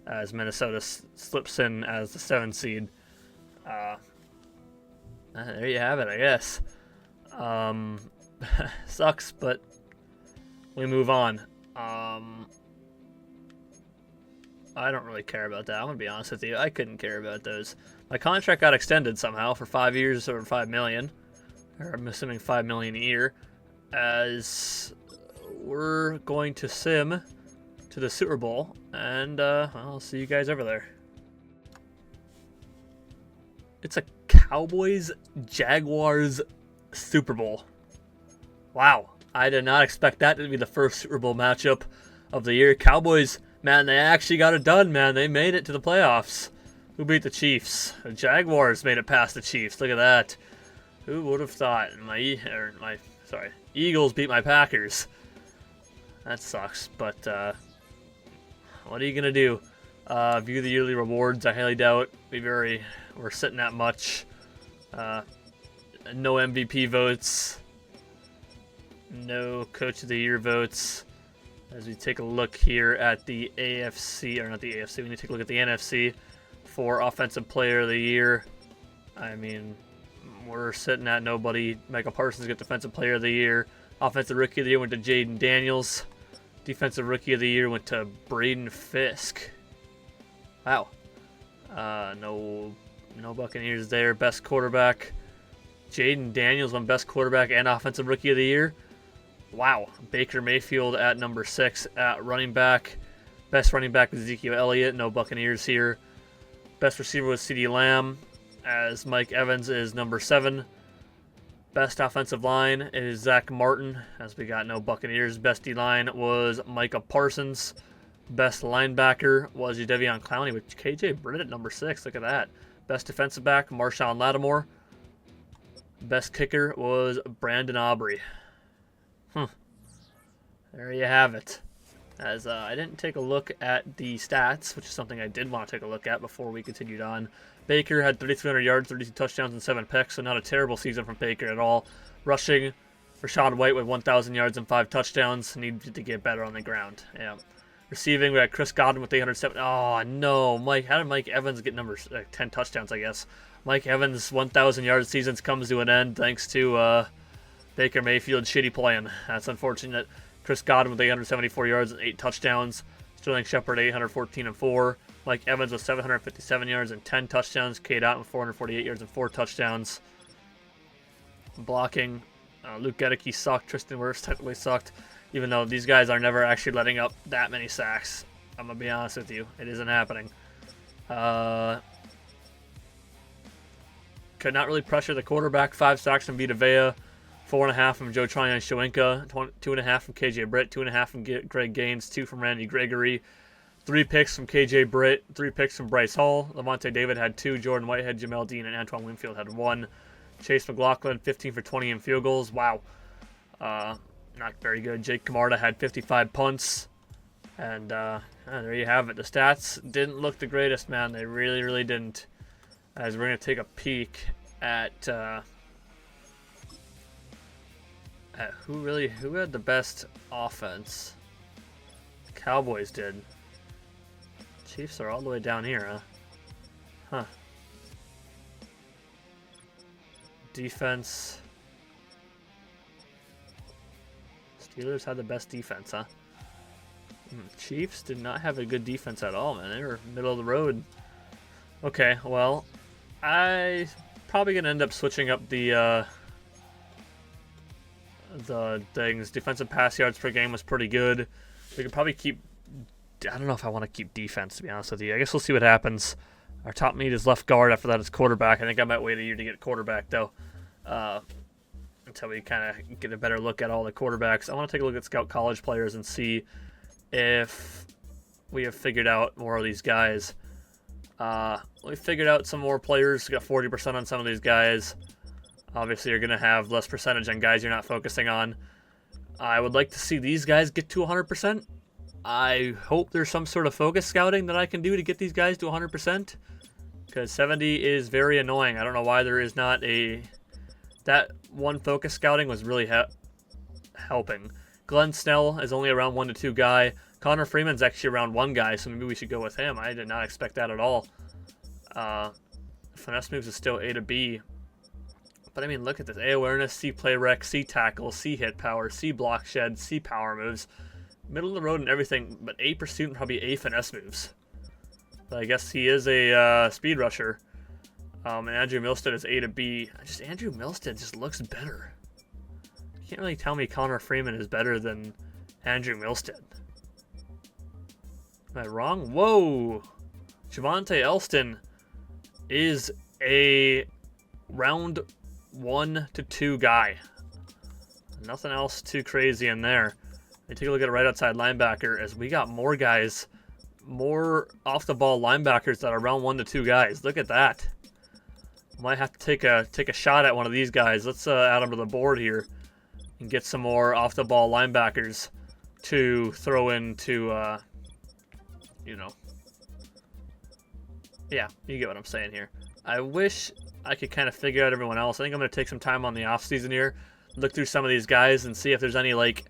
as Minnesota slips in as the 7th seed. There you have it, I guess. Sucks, but we move on. I don't really care about that. I'm going to be honest with you. I couldn't care about those. My contract got extended somehow for 5 years or $5 million. Or I'm assuming $5 million a year. As we're going to sim to the Super Bowl. And I'll see you guys over there. It's a Cowboys-Jaguars Super Bowl. Wow. I did not expect that to be the first Super Bowl matchup of the year. Cowboys, man, they actually got it done, man. They made it to the playoffs. Who beat the Chiefs? The Jaguars made it past the Chiefs. Look at that. Who would have thought? Eagles beat my Packers. That sucks, but what are you gonna do? View the yearly rewards. I highly doubt we're sitting that much. No MVP votes. No Coach of the Year votes. As we take a look here at the AFC, or not the AFC, we need to take a look at the NFC for Offensive Player of the Year. I mean, we're sitting at nobody. Michael Parsons got Defensive Player of the Year. Offensive Rookie of the Year went to Jaden Daniels. Defensive Rookie of the Year went to Braden Fisk. Wow. No Buccaneers there. Best quarterback. Jaden Daniels won Best Quarterback and Offensive Rookie of the Year. Wow. Baker Mayfield at number 6 at running back. Best running back was Ezekiel Elliott. No Buccaneers here. Best receiver was CeeDee Lamb, as Mike Evans is number 7. Best offensive line is Zach Martin, as we got no Buccaneers. Best D-line was Micah Parsons. Best linebacker was Jadeveon Clowney with KJ Britt at number 6. Look at that. Best defensive back, Marshawn Lattimore. Best kicker was Brandon Aubrey. There you have it. As I didn't take a look at the stats, which is something I did want to take a look at before we continued on. Baker had 3,300 yards, 32 touchdowns, and 7 picks, so not a terrible season from Baker at all. Rushing, Rachaad White with 1,000 yards and 5 touchdowns. Needed to get better on the ground. Yeah. Receiving, we had Chris Godwin with 807. Oh, no. How did Mike Evans get 10 touchdowns, I guess? Mike Evans' 1,000 yard season comes to an end thanks to Baker Mayfield's shitty playing. That's unfortunate. Chris Godwin with 874 yards and 8 touchdowns. Sterling Shepard, 814 and 4. Mike Evans with 757 yards and 10 touchdowns. Cade Otton with 448 yards and 4 touchdowns. Blocking, Luke Gedeke sucked. Tristan Wirfs technically sucked, even though these guys are never actually letting up that many sacks. I'm going to be honest with you. It isn't happening. Could not really pressure the quarterback. 5 sacks from Vita Vea. 4.5 from Joe Tryon Shoyinka. 2.5 from KJ Britt. 2.5 from Greg Gaines. 2 from Randy Gregory. 3 picks from KJ Britt. 3 picks from Bryce Hall. Lavonte David had 2. Jordan Whitehead, Jamel Dean, and Antoine Winfield had 1. Chase McLaughlin, 15 for 20 in field goals. Wow. Not very good. Jake Camarda had 55 punts. And there you have it. The stats didn't look the greatest, man. They really, really didn't. As we're going to take a peek at who had the best offense. Cowboys did. Chiefs are all the way down here, huh? Defense. Steelers had the best defense, huh? Chiefs did not have a good defense at all, man. They were middle of the road. Okay, well, I probably gonna end up switching up the things. Defensive pass yards per game was pretty good. We could probably keep. I don't know if I want to keep defense, to be honest with you. I guess we'll see what happens. Our top need is left guard. After that is quarterback. I think I might wait a year to get quarterback, though, until we kind of get a better look at all the quarterbacks. I want to take a look at scout college players and see if we have figured out more of these guys. We figured out some more players. We got 40% on some of these guys. Obviously, you're going to have less percentage on guys you're not focusing on. I would like to see these guys get to 100%. I hope there's some sort of focus scouting that I can do to get these guys to 100%. Because 70 is very annoying. I don't know why there is not a... That one focus scouting was really helping. Glenn Snell is only a round 1 to 2 guy. Connor Freeman's actually a round 1 guy, so maybe we should go with him. I did not expect that at all. Finesse moves is still A to B. But I mean, look at this. A awareness, C play rec, C tackle, C hit power, C block shed, C power moves. Middle of the road and everything, but A pursuit and probably A finesse moves. But I guess he is a speed rusher. And Andrew Milstead is A to B. Andrew Milstead just looks better. You can't really tell me Connor Freeman is better than Andrew Milstead. Am I wrong? Whoa! Javonte Elston is a round 1 to 2 guy. Nothing else too crazy in there. Let me take a look at a right outside linebacker as we got more guys, more off the ball linebackers that are round 1 to 2 guys. Look at that. Might have to take a shot at one of these guys. Let's add them to the board here and get some more off the ball linebackers to throw into, yeah, you get what I'm saying here. I wish I could kind of figure out everyone else. I think I'm going to take some time on the offseason here, look through some of these guys and see if there's any late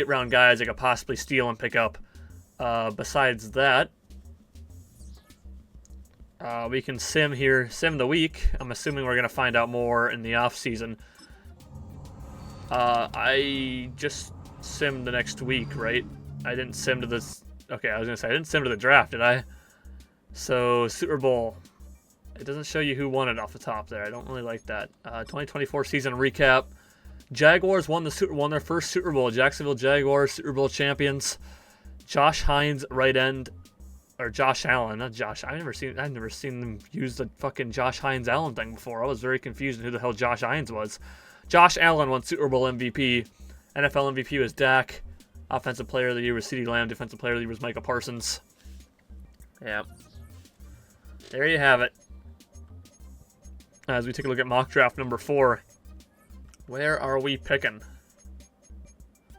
round guys I could possibly steal and pick up. Besides that, we can sim the week. I'm assuming we're going to find out more in the offseason. I just simmed the next week, right? I didn't sim to this. Okay, I was going to say, I didn't sim to the draft, did I? So, Super Bowl. It doesn't show you who won it off the top there. I don't really like that. 2024 season recap. Jaguars won their first Super Bowl. Jacksonville Jaguars, Super Bowl champions. Josh Hines, right end. Or Josh Allen, not Josh. I've never seen them use the fucking Josh Hines Allen thing before. I was very confused on who the hell Josh Hines was. Josh Allen won Super Bowl MVP. NFL MVP was Dak. Offensive Player of the Year was CeeDee Lamb. Defensive Player of the Year was Micah Parsons. Yeah. There you have it. As we take a look at mock draft number 4. Where are we picking?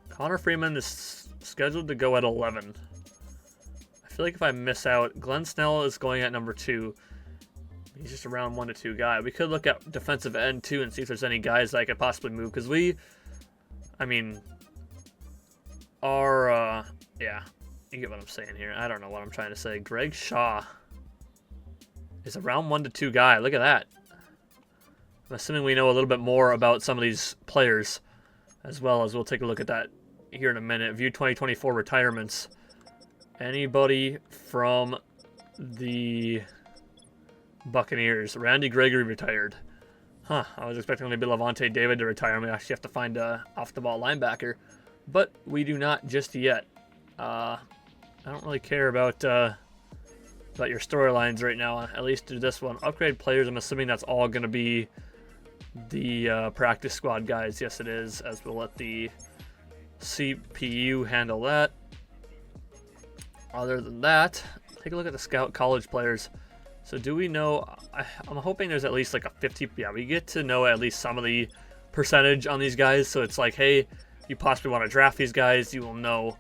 Connor Freeman is scheduled to go at 11. I feel like if I miss out, Glenn Snell is going at number 2. He's just a round 1 to 2 guy. We could look at defensive end too and see if there's any guys that I could possibly move. Because yeah, you get what I'm saying here. I don't know what I'm trying to say. Greg Shaw is a round 1 to 2 guy. Look at that. I'm assuming we know a little bit more about some of these players, as well as we'll take a look at that here in a minute. View 2024 retirements. Anybody from the Buccaneers? Randy Gregory retired. Huh, I was expecting maybe Levante David to retire. We actually have to find a off-the-ball linebacker. But we do not just yet. I don't really care about your storylines right now, at least do this one. Upgrade players, I'm assuming that's all going to be the practice squad guys. Yes, it is, as we'll let the CPU handle that. Other than that, take a look at the scout college players. So do we know, I'm hoping there's at least like a 50, yeah, we get to know at least some of the percentage on these guys. So it's like, hey, you possibly want to draft these guys, you will know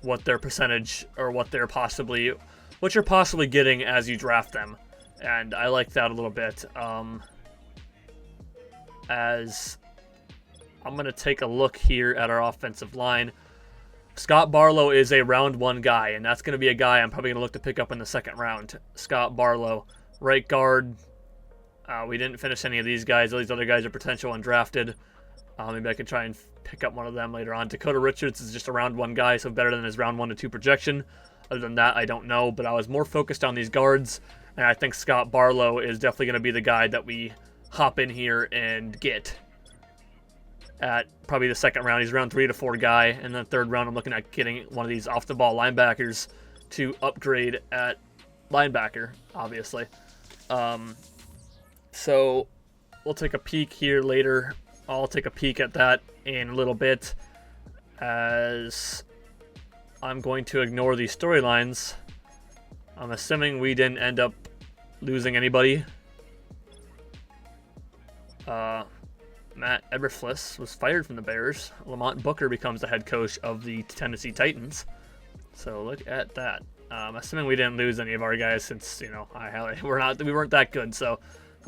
what their percentage or what you're possibly getting as you draft them. And I like that a little bit. As I'm going to take a look here at our offensive line. Scott Barlow is a round 1 guy, and that's going to be a guy I'm probably going to look to pick up in the 2nd round. Scott Barlow, right guard. We didn't finish any of these guys. All these other guys are potential undrafted. Maybe I could try and pick up one of them later on. Dakota Richards is just a round 1 guy, so better than his round 1 to 2 projection. Other than that, I don't know, but I was more focused on these guards, and I think Scott Barlow is definitely going to be the guy that we hop in here and get at probably the 2nd round. He's round 3 to 4 guy, and then 3rd round I'm looking at getting one of these off-the-ball linebackers to upgrade at linebacker, obviously. So we'll take a peek here later. I'll take a peek at that in a little bit, as I'm going to ignore these storylines. I'm assuming we didn't end up losing anybody. Matt Eberflus was fired from the Bears. Lamont Booker becomes the head coach of the Tennessee Titans. So look at that. Assuming we didn't lose any of our guys, since we weren't that good. So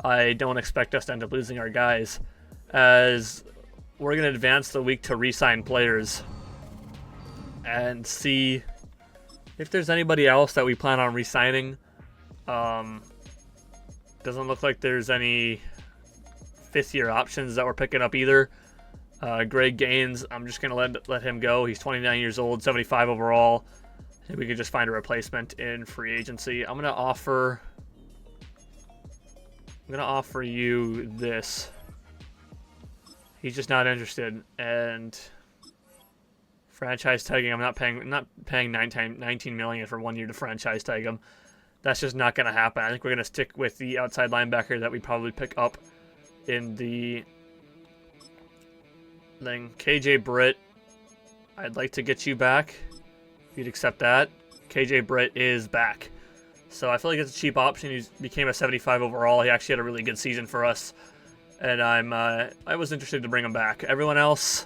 I don't expect us to end up losing our guys, as we're going to advance the week to re-sign players and see if there's anybody else that we plan on re-signing. Doesn't look like there's any 5th-year options that we're picking up either. Greg Gaines, I'm just going to let him go. He's 29 years old, 75 overall. I think we could just find a replacement in free agency. I'm going to offer you this. He's just not interested, and franchise tagging. I'm not paying 19 million for 1 year to franchise tag him. That's just not going to happen. I think we're going to stick with the outside linebacker that we probably pick up in the thing. KJ Britt, I'd like to get you back. If you'd accept that. KJ Britt is back. So I feel like it's a cheap option. He became a 75 overall. He actually had a really good season for us, and I was interested to bring him back. Everyone else,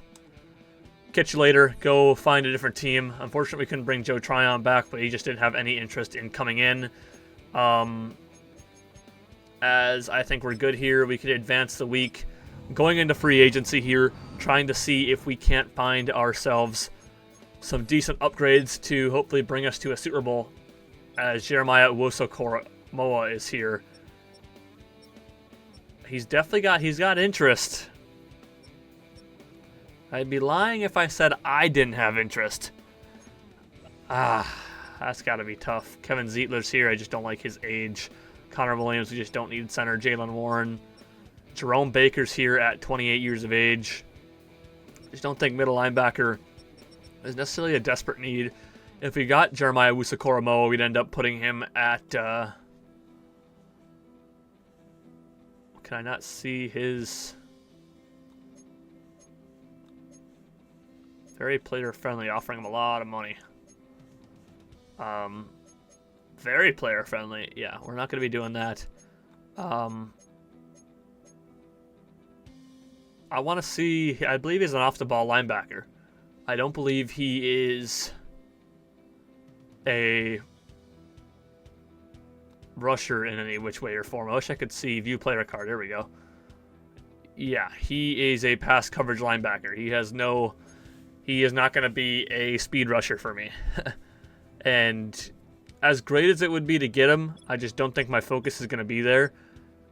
catch you later. Go find a different team. Unfortunately, we couldn't bring Joe Tryon back, but he just didn't have any interest in coming in. As I think we're good here, we could advance the week, going into free agency here, trying to see if we can't find ourselves some decent upgrades to hopefully bring us to a Super Bowl, as Jeremiah Owusu-Koramoah is here. He's got interest. I'd be lying if I said I didn't have interest. That's got to be tough. Kevin Zietler's here. I just don't like his age. Connor Williams, we just don't need center. Jalen Warren. Jerome Baker's here at 28 years of age. Just don't think middle linebacker is necessarily a desperate need. If we got Jeremiah Owusu-Koramoah, we'd end up putting him at... can I not see his... Very player-friendly, offering him a lot of money. Very player-friendly. Yeah, we're not going to be doing that. I want to see... I believe he's an off-the-ball linebacker. I don't believe he is a rusher in any which way or form. I wish I could see view player card. There we go. Yeah, he is a pass coverage linebacker. He is not going to be a speed rusher for me. And as great as it would be to get him, I just don't think my focus is going to be there,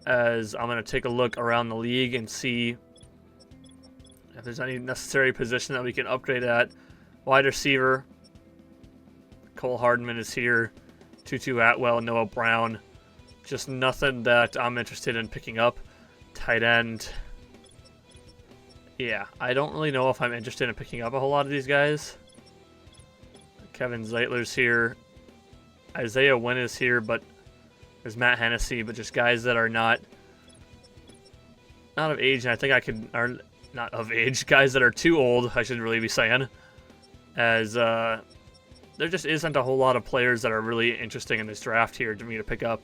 as I'm going to take a look around the league and see if there's any necessary position that we can upgrade at. Wide receiver, Cole Hardman is here. Tutu Atwell, Noah Brown. Just nothing that I'm interested in picking up. Tight end. Yeah, I don't really know if I'm interested in picking up a whole lot of these guys. Kevin Zeitler's here. Isaiah Wynn is here, but there's Matt Hennessy, but just guys that are not of age, and I think I could, are not of age, guys that are too old, I should really be saying, as there just isn't a whole lot of players that are really interesting in this draft here for me to pick up.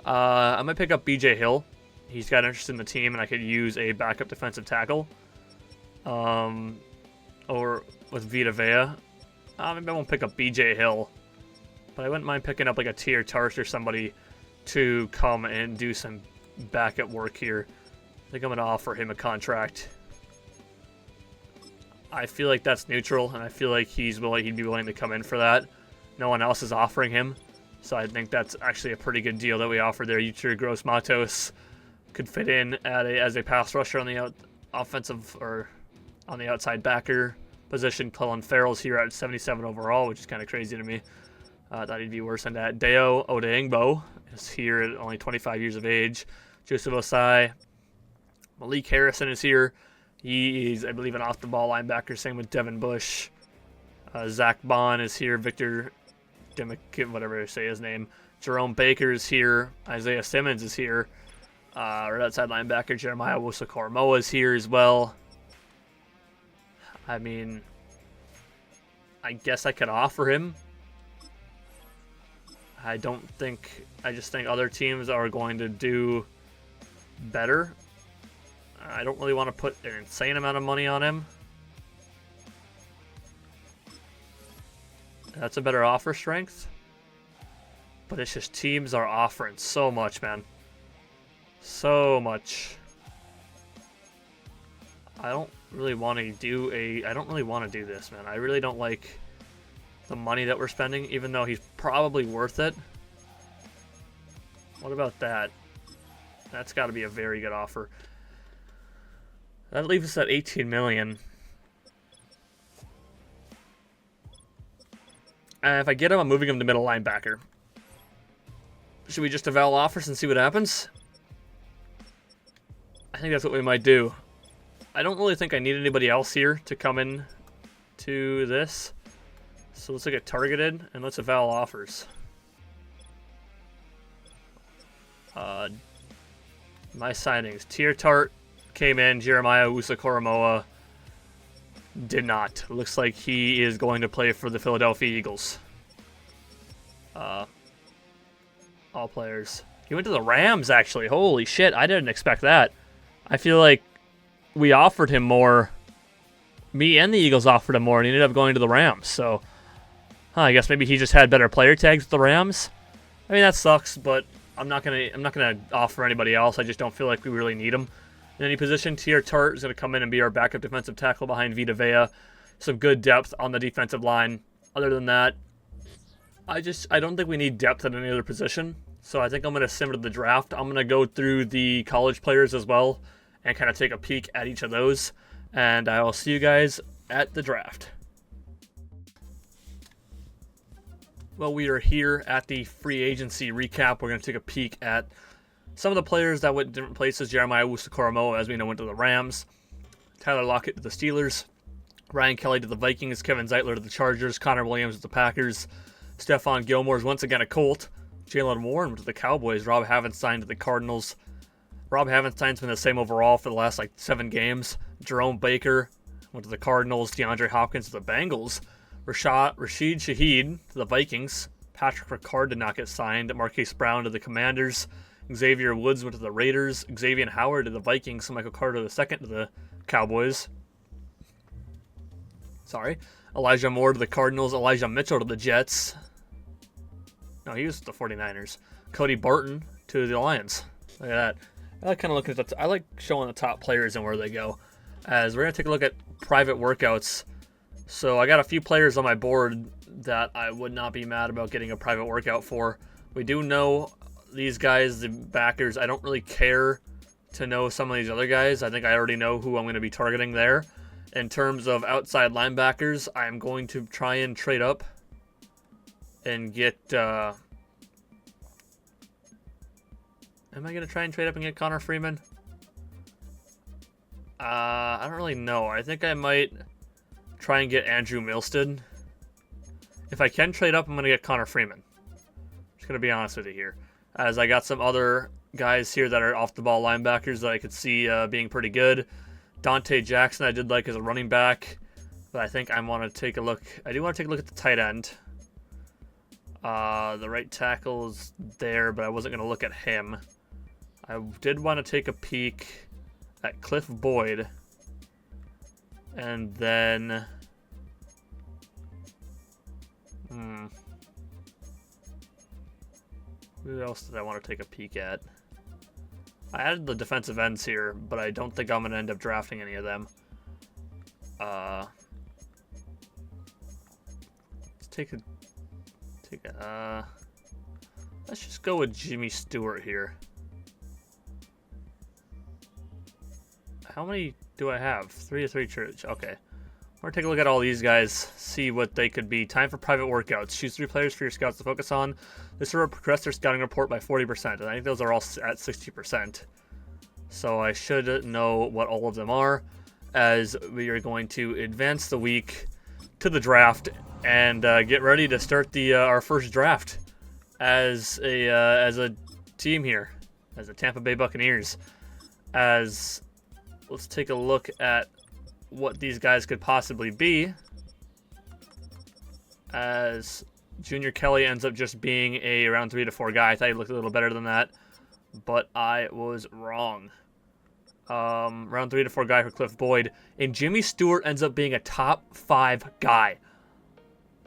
I'm going to pick up BJ Hill. He's got interest in the team, and I could use a backup defensive tackle. Or with Vita Vea. Maybe I won't pick up BJ Hill, but I wouldn't mind picking up like a Tier Tarsh or somebody to come and do some backup work here. I think I'm going to offer him a contract. I feel like that's neutral, and I feel like he'd be willing to come in for that. No one else is offering him, so I think that's actually a pretty good deal that we offered there. Yutur Gross-Matos could fit in as a pass rusher on the offensive or on the outside backer position. Clelin Farrell's here at 77 overall, which is kind of crazy to me. I thought he'd be worse than that. Deo Odeyingbo is here at only 25 years of age. Joseph Osai. Malik Harrison is here. He is, I believe, an off-the-ball linebacker. Same with Devin Bush. Zach Bond is here. Victor Demick, whatever I say his name. Jerome Baker is here. Isaiah Simmons is here. Right outside linebacker Jeremiah Wusu-Koramoah is here as well. I mean, I guess I could offer him. I just think other teams are going to do better. I don't really want to put an insane amount of money on him. That's a better offer strength. But it's just teams are offering so much, man. So much. I don't really want to do this, man. I really don't like the money that we're spending, even though he's probably worth it. What about that? That's got to be a very good offer. That leaves us at $18 million. If I get him, I'm moving him to middle linebacker. Should we just eval offers and see what happens? I think that's what we might do. I don't really think I need anybody else here to come in to this. So let's look at targeted and let's eval offers. My signings. Tier Tart came in. Jeremiah Wusu-Koramoah did not. Looks like he is going to play for the Philadelphia Eagles. All players. He went to the Rams, actually. Holy shit, I didn't expect that. I feel like we offered him more. Me and the Eagles offered him more, and he ended up going to the Rams. So, I guess maybe he just had better player tags with the Rams. I mean, that sucks, but I'm not gonna offer anybody else. I just don't feel like we really need him in any position. Tier Tart is gonna come in and be our backup defensive tackle behind Vita Vea. Some good depth on the defensive line. Other than that, I don't think we need depth at any other position. So I think I'm gonna simmer to the draft. I'm gonna go through the college players as well and kind of take a peek at each of those. And I will see you guys at the draft. Well, we are here at the free agency recap. We're going to take a peek at some of the players that went different places. Jeremiah Wusu-Koramoah, as we know, went to the Rams. Tyler Lockett to the Steelers. Ryan Kelly to the Vikings. Kevin Zeitler to the Chargers. Connor Williams to the Packers. Stephon Gilmore's once again a Colt. Jalen Warren went to the Cowboys. Rob Havenstein to the Cardinals. Rob Havenstein's been the same overall for the last 7 games. Jerome Baker went to the Cardinals. DeAndre Hopkins to the Bengals. Rashid Shaheed to the Vikings. Patrick Ricard did not get signed. Marquise Brown to the Commanders. Xavier Woods went to the Raiders. Xavier Howard to the Vikings. Michael Carter II to the Cowboys. Elijah Moore to the Cardinals. Elijah Mitchell to the Jets. No, he was the 49ers. Cody Barton to the Lions. Look at that. I like kind of looking at I like showing the top players and where they go. As we're going to take a look at private workouts. So I got a few players on my board that I would not be mad about getting a private workout for. We do know these guys, the backers. I don't really care to know some of these other guys. I think I already know who I'm going to be targeting there. In terms of outside linebackers, I'm going to try and trade up and get... am I going to try and trade up and get Connor Freeman? I don't really know. I think I might try and get Andrew Milstead. If I can trade up, I'm going to get Connor Freeman. Just going to be honest with you here. As I got some other guys here that are off-the-ball linebackers that I could see being pretty good. Dante Jackson I did like as a running back. But I think I want to take a look. I do want to take a look at the tight end. The right tackle is there, but I wasn't going to look at him. I did want to take a peek at Cliff Boyd. And then... Who else did I want to take a peek at? I added the defensive ends here, but I don't think I'm going to end up drafting any of them. Let's let's just go with Jimmy Stewart here. How many do I have? 3 to 3 church. Okay. We're going to take a look at all these guys, see what they could be. Time for private workouts. Choose 3 players for your scouts to focus on. This will progress their scouting report by 40%, and I think those are all at 60%. So I should know what all of them are, as we are going to advance the week to the draft and get ready to start the our first draft as a team here, as the Tampa Bay Buccaneers. Let's take a look at what these guys could possibly be, as Junior Kelly ends up just being a round 3 to 4 guy. I thought he looked a little better than that, but I was wrong. Round 3 to 4 guy for Cliff Boyd, and Jimmy Stewart ends up being a top 5 guy.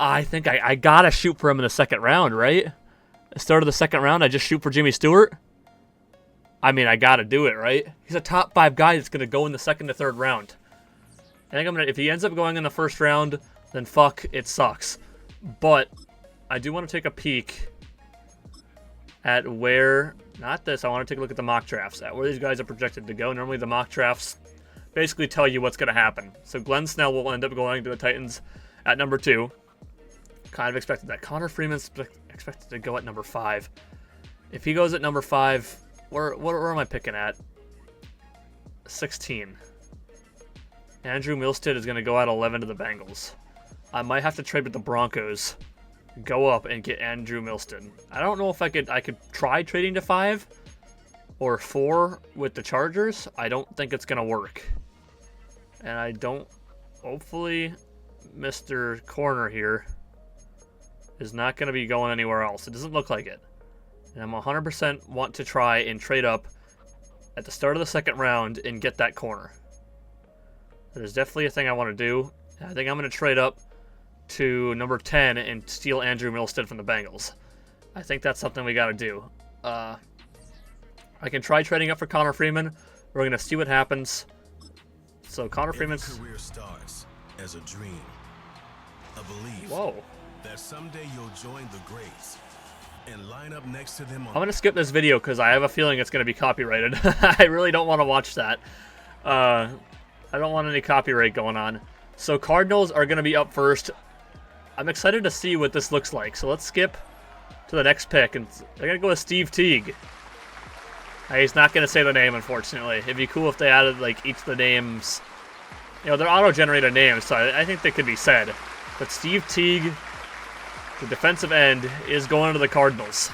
I think I gotta shoot for him in the second round, right? The start of the second round, I just shoot for Jimmy Stewart. I mean, I gotta do it, right? He's a top 5 guy that's gonna go in the second to third round. I think if he ends up going in the first round, then fuck, it sucks. But I do want to take a peek at where, not this, I want to take a look at the mock drafts, at where these guys are projected to go. Normally the mock drafts basically tell you what's going to happen. So Glenn Snell will end up going to the Titans at number 2. Kind of expected that. Connor Freeman's expected to go at number 5. If he goes at number 5, where am I picking at? 16. Andrew Milstead is going to go at 11 to the Bengals. I might have to trade with the Broncos, go up and get Andrew Milstead. I don't know if I could try trading to 5 or 4 with the Chargers. I don't think it's going to work. And hopefully Mr. Corner here is not going to be going anywhere else. It doesn't look like it. And I'm 100% want to try and trade up at the start of the second round and get that corner. There's definitely a thing I want to do. I think I'm going to trade up to number 10 and steal Andrew Milstead from the Bengals. I think that's something we got to do. I can try trading up for Connor Freeman. We're going to see what happens. So Connor Freeman's career starts as a dream, a belief. Whoa. That someday you'll join the greats and line up next to them on... I'm going to skip this video because I have a feeling it's going to be copyrighted. I really don't want to watch that. I don't want any copyright going on. So Cardinals are going to be up first. I'm excited to see what this looks like. So let's skip to the next pick. And they're going to go with Steve Teague. He's not going to say the name, unfortunately. It'd be cool if they added like each of the names. You know, they're auto-generated names, so I think they could be said. But Steve Teague, the defensive end, is going to the Cardinals.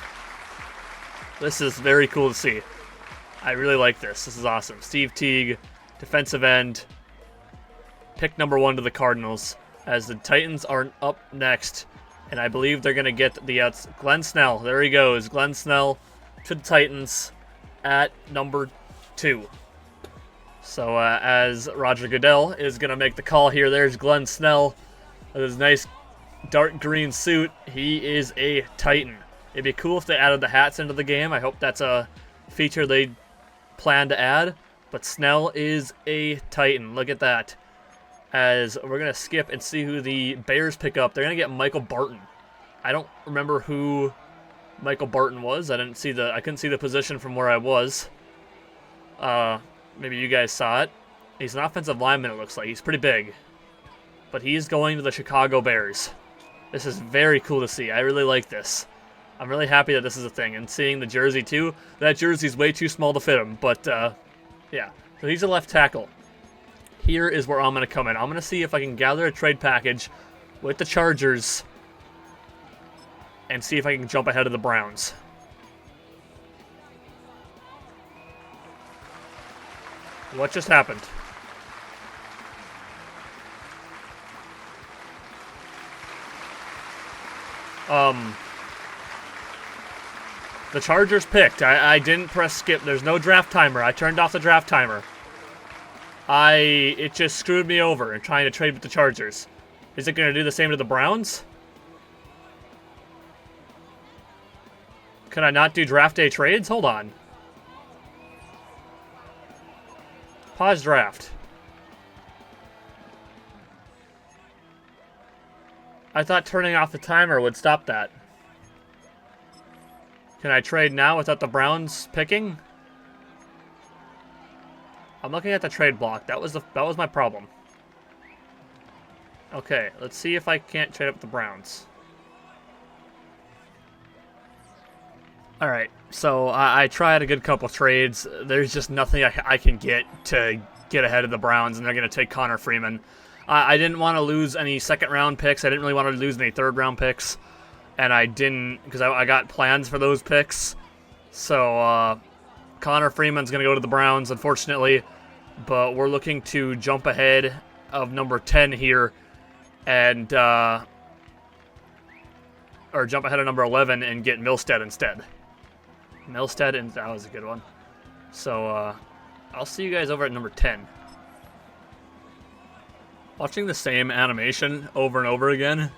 This is very cool to see. I really like this. This is awesome. Steve Teague, defensive end, pick number 1 to the Cardinals, as the Titans are up next, and I believe they're going to get the Glenn Snell. There he goes, Glenn Snell to the Titans at number 2. So as Roger Goodell is going to make the call here, there's Glenn Snell with his nice dark green suit. He is a Titan. It'd be cool if they added the hats into the game. I hope that's a feature they plan to add. But Snell is a Titan. Look at that. As we're going to skip and see who the Bears pick up. They're going to get Michael Barton. I don't remember who Michael Barton was. I couldn't see the position from where I was. Maybe you guys saw it. He's an offensive lineman, it looks like. He's pretty big. But he's going to the Chicago Bears. This is very cool to see. I really like this. I'm really happy that this is a thing. And seeing the jersey, too. That jersey's way too small to fit him. But, yeah. So he's a left tackle. Here is where I'm going to come in. I'm going to see if I can gather a trade package with the Chargers and see if I can jump ahead of the Browns. What just happened? The Chargers picked. I didn't press skip. There's no draft timer. I turned off the draft timer. It just screwed me over in trying to trade with the Chargers. Is it going to do the same to the Browns? Can I not do draft day trades? Hold on. Pause draft. I thought turning off the timer would stop that. Can I trade now without the Browns picking? I'm looking at the trade block. That was my problem. Okay, let's see if I can't trade up the Browns. Alright, so I tried a good couple trades. There's just nothing I can get to get ahead of the Browns, and they're going to take Connor Freeman. I didn't want to lose any second-round picks. I didn't really want to lose any third-round picks. And I didn't, because I got plans for those picks. So, Connor Freeman's going to go to the Browns, unfortunately. But we're looking to jump ahead of number 10 here. And, or jump ahead of number 11 and get Milstead instead. Milstead, and that was a good one. So, I'll see you guys over at number 10. Watching the same animation over and over again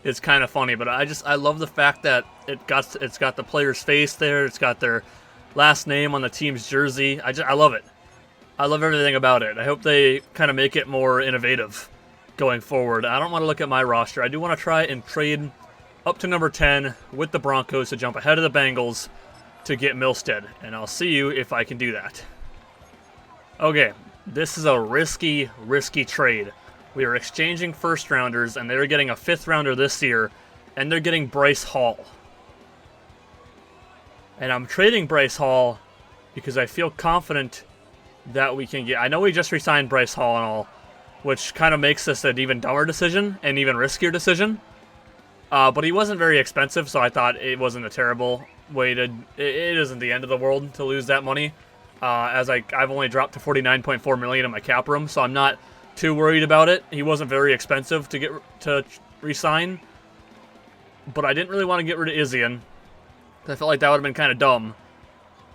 is kind of funny, but I love the fact that it's got the player's face there, it's got their last name on the team's jersey. I love it. I love everything about it. I hope they kind of make it more innovative going forward. I don't want to look at my roster. I do want to try and trade up to number 10 with the Broncos to jump ahead of the Bengals to get Milstead, and I'll see you if I can do that. Okay, this is a risky trade. We are exchanging first-rounders, and they're getting a fifth-rounder this year, and they're getting Bryce Hall. And I'm trading Bryce Hall because I feel confident that we can get... I know we just re-signed Bryce Hall and all, which kind of makes this an even dumber decision, an even riskier decision. But he wasn't very expensive, so I thought it wasn't a terrible way to... It isn't the end of the world to lose that money, as I've only dropped to $49.4 million in my cap room, so I'm not too worried about it. He wasn't very expensive to re-sign, but I didn't really want to get rid of Isian. I felt like that would have been kind of dumb,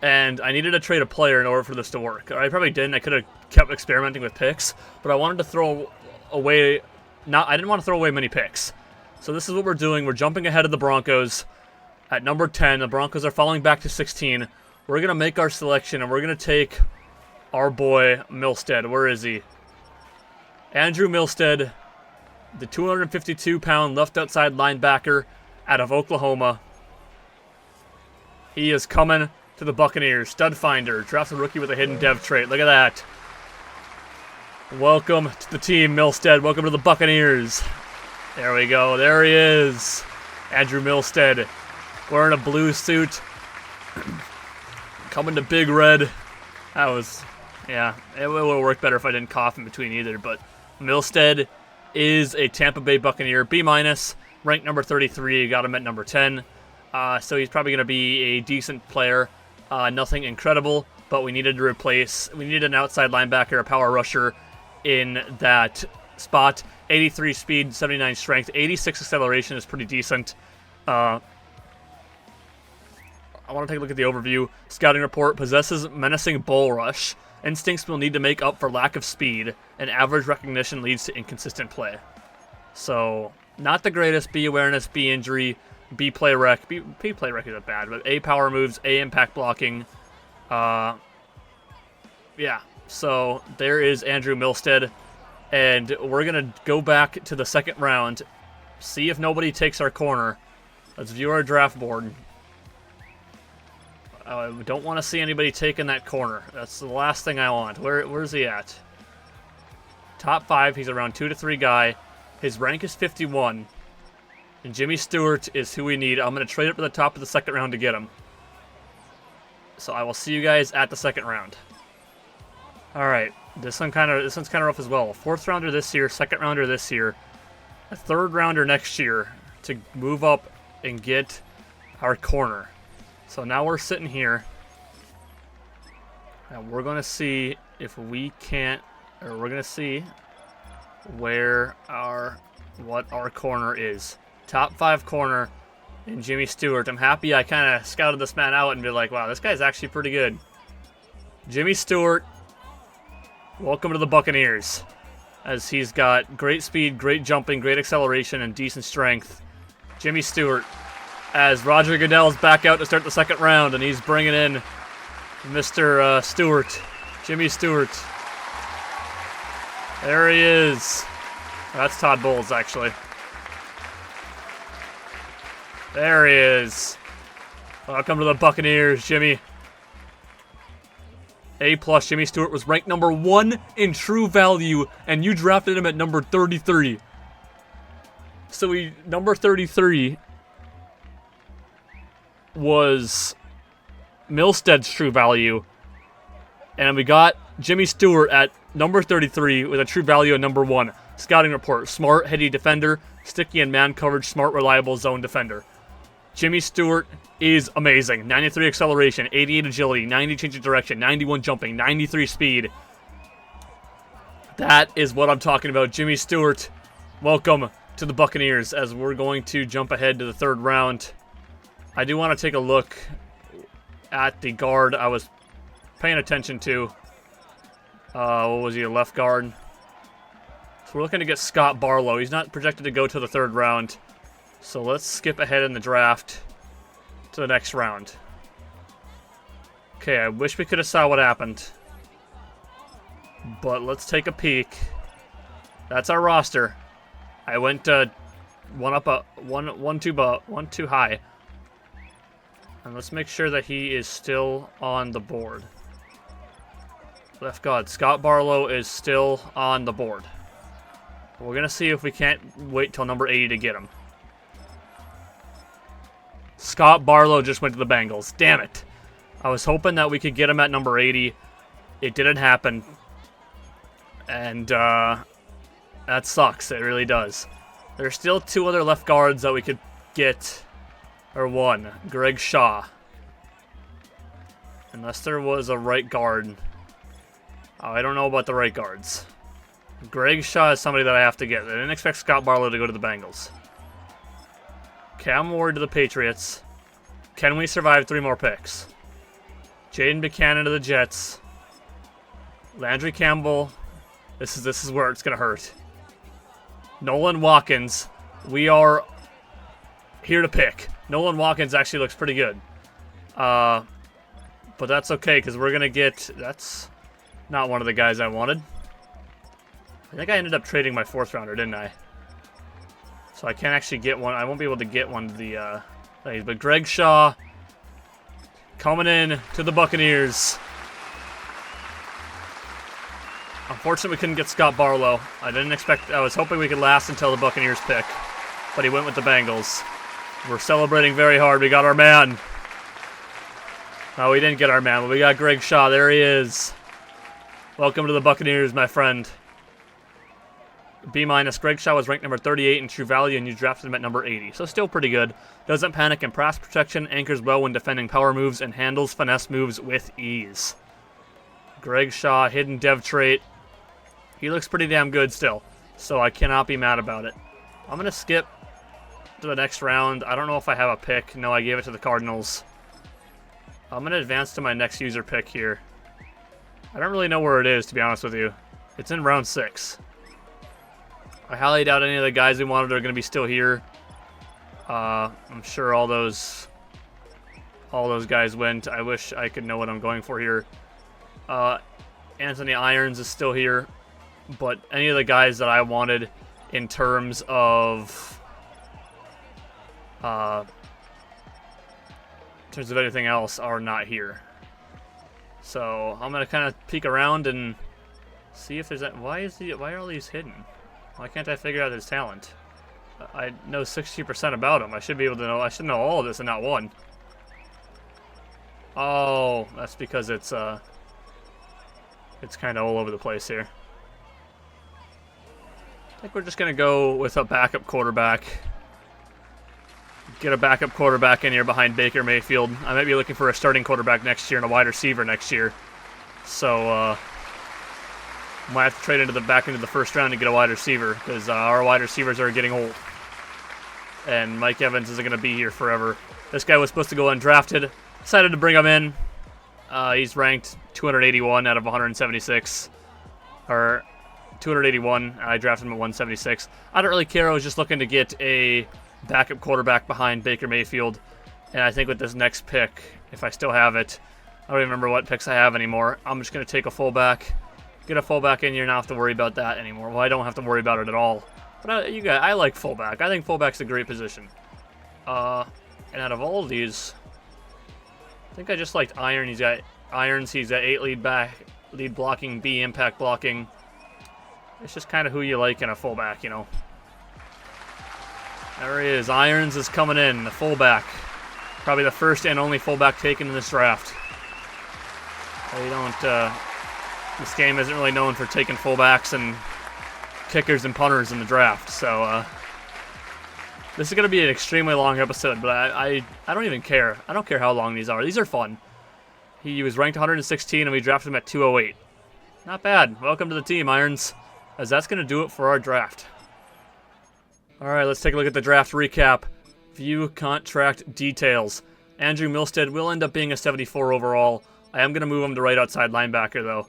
and I needed to trade a player in order for this to work. I probably didn't. I could have kept experimenting with picks, but I wanted to throw away... I didn't want to throw away many picks. So this is what we're doing. We're jumping ahead of the Broncos at number 10. The Broncos are falling back to 16. We're going to make our selection, and we're going to take our boy Milstead. Where is he? Andrew Milstead, the 252-pound left outside linebacker out of Oklahoma. He is coming to the Buccaneers. Stud finder. Drafted rookie with a hidden dev trait. Look at that. Welcome to the team, Milstead. Welcome to the Buccaneers. There we go. There he is. Andrew Milstead. Wearing a blue suit. Coming to Big Red. That was... Yeah, it would have worked better if I didn't cough in between either, but Milstead is a Tampa Bay Buccaneer B-, ranked number 33, got him at number 10, so he's probably going to be a decent player, nothing incredible, but we needed an outside linebacker, a power rusher in that spot. 83 speed, 79 strength, 86 acceleration is pretty decent. I want to take a look at the overview. Scouting report: possesses menacing bull rush. Instincts will need to make up for lack of speed, and average recognition leads to inconsistent play. So, not the greatest. B awareness, B injury, B play rec. B play rec isn't bad, but A power moves, A impact blocking. Yeah, so there is Andrew Milstead, and we're going to go back to the second round, see if nobody takes our corner. Let's view our draft board. We don't want to see anybody taking that corner. That's the last thing I want. Where's he at? Top 5. He's around 2 to 3 guy. His rank is 51. And Jimmy Stewart is who we need. I'm going to trade up to the top of the second round to get him. So I will see you guys at the second round. All right, this one's kind of rough as well. Fourth rounder this year, second rounder this year, a third rounder next year to move up and get our corner. So now we're sitting here, and we're gonna see if we can't, or we're gonna see what our corner is. Top 5 corner in Jimmy Stewart. I'm happy I kind of scouted this man out and be like, wow, this guy's actually pretty good. Jimmy Stewart, welcome to the Buccaneers, as he's got great speed, great jumping, great acceleration, and decent strength. Jimmy Stewart, as Roger Goodell's back out to start the second round, and he's bringing in Mr. Stewart, Jimmy Stewart. There he is. That's Todd Bowles, actually. There he is. Welcome to the Buccaneers, Jimmy. A+, Jimmy Stewart was ranked number 1 in true value, and you drafted him at number 33. So number 33 was Milstead's true value, and we got Jimmy Stewart at number 33 with a true value of number 1. Scouting report: smart, heady defender, sticky and man coverage, smart, reliable zone defender. Jimmy Stewart is amazing. 93 acceleration, 88 agility, 90 change of direction, 91 jumping, 93 speed. That is what I'm talking about. Jimmy Stewart, welcome to the Buccaneers, as we're going to jump ahead to the third round. I do want to take a look at the guard I was paying attention to. What was he, a left guard? So we're looking to get Scott Barlow. He's not projected to go to the third round. So let's skip ahead in the draft to the next round. Okay, I wish we could have saw what happened, but let's take a peek. That's our roster. I went one too high. And let's make sure that he is still on the board. Left guard, Scott Barlow is still on the board. We're going to see if we can't wait till number 80 to get him. Scott Barlow just went to the Bengals. Damn it. I was hoping that we could get him at number 80. It didn't happen. And that sucks. It really does. There's still 2 other left guards that we could get. Or 1. Greg Shaw. Unless there was a right guard. Oh, I don't know about the right guards. Greg Shaw is somebody that I have to get. I didn't expect Scott Barlow to go to the Bengals. Cam Ward to the Patriots. Can we survive 3 more picks? Jaden Buchanan to the Jets. Landry Campbell. This is where it's going to hurt. Nolan Watkins. We are here to pick. Nolan Watkins actually looks pretty good. But that's okay, because we're going to get... That's not one of the guys I wanted. I think I ended up trading my 4th rounder, didn't I? So I can't actually get one. I won't be able to get one of the things. But Greg Shaw coming in to the Buccaneers. Unfortunately, we couldn't get Scott Barlow. I was hoping we could last until the Buccaneers pick, but he went with the Bengals. We're celebrating very hard. We got our man. No, we didn't get our man, but we got Greg Shaw. There he is. Welcome to the Buccaneers, my friend. B-. Greg Shaw was ranked number 38 in true value, and you drafted him at number 80. So still pretty good. Doesn't panic in pass protection, anchors well when defending power moves, and handles finesse moves with ease. Greg Shaw, hidden dev trait. He looks pretty damn good still, so I cannot be mad about it. I'm going to skip to the next round. I don't know if I have a pick. No, I gave it to the Cardinals. I'm going to advance to my next user pick here. I don't really know where it is, to be honest with you. It's in round 6. I highly doubt any of the guys we wanted are going to be still here. I'm sure all those guys went. I wish I could know what I'm going for here. Anthony Irons is still here, but any of the guys that I wanted in terms of anything else are not here. So I'm gonna kind of peek around and see if there's that. Why are all these hidden? Why can't I figure out his talent? I know 60% about him. I should be able to know. I should know all of this and not one. Oh, that's because it's kind of all over the place here. I think we're just gonna go with a backup quarterback. Get a backup quarterback in here behind Baker Mayfield. I might be looking for a starting quarterback next year and a wide receiver next year. So might have to trade back into the first round to get a wide receiver because our wide receivers are getting old. And Mike Evans isn't going to be here forever. This guy was supposed to go undrafted. Decided to bring him in. He's ranked 281 out of 176. Or 281. I drafted him at 176. I don't really care. I was just looking to get a backup quarterback behind Baker Mayfield. And I think with this next pick, if I still have it, I don't even remember what picks I have anymore. I'm just going to take a fullback. Get a fullback in here and not have to worry about that anymore. Well, I don't have to worry about it at all. But I like fullback. I think fullback's a great position. And out of all of these, I think I just liked Iron. He's got irons. He's got 8 lead blocking, B impact blocking. It's just kind of who you like in a fullback, you know. There he is. Irons is coming in, the fullback. Probably the first and only fullback taken in this draft. They don't. This game isn't really known for taking fullbacks and kickers and punters in the draft, so this is going to be an extremely long episode, but I don't even care. I don't care how long these are. These are fun. He was ranked 116, and we drafted him at 208. Not bad. Welcome to the team, Irons, as that's going to do it for our draft. All right, let's take a look at the draft recap. View contract details. Andrew Milstead will end up being a 74 overall. I am going to move him to right outside linebacker, though,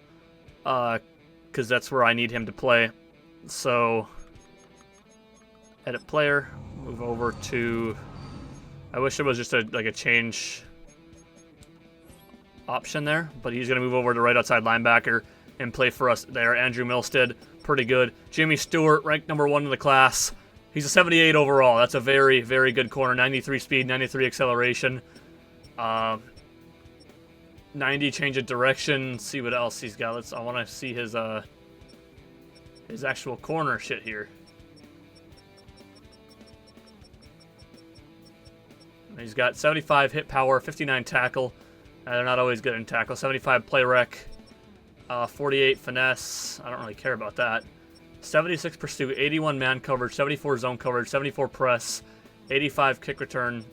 because that's where I need him to play. So, edit player, move over to, I wish there was just a change option there, but he's going to move over to right outside linebacker and play for us there. Andrew Milstead, pretty good. Jimmy Stewart, ranked number 1 in the class. He's a 78 overall. That's a very, very good corner. 93 speed, 93 acceleration. 90 change of direction. Let's see what else he's got. I want to see his actual corner shit here. He's got 75 hit power, 59 tackle. They're not always good in tackle. 75 play rec, 48 finesse. I don't really care about that. 76 pursuit, 81 man coverage, 74 zone coverage, 74 press, 85 kick return.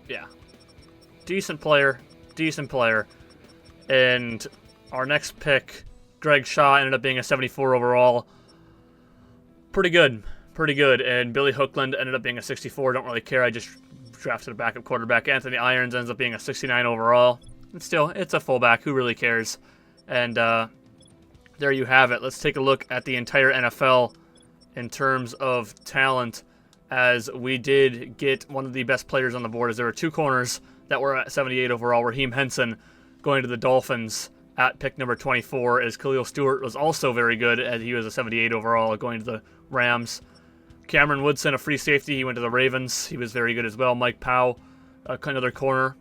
Yeah. Decent player. And our next pick, Greg Shaw, ended up being a 74 overall. Pretty good. And Billy Hookland ended up being a 64. Don't really care. I just drafted a backup quarterback. Anthony Irons ends up being a 69 overall. And still, it's a fullback. Who really cares? And there you have it. Let's take a look at the entire NFL in terms of talent, as we did get one of the best players on the board, as there were 2 corners that were at 78 overall. Raheem Henson going to the Dolphins at pick number 24, as Khalil Stewart was also very good, as he was a 78 overall going to the Rams. Cameron Woodson, a free safety, he went to the Ravens. He was very good as well. Mike Powell, another corner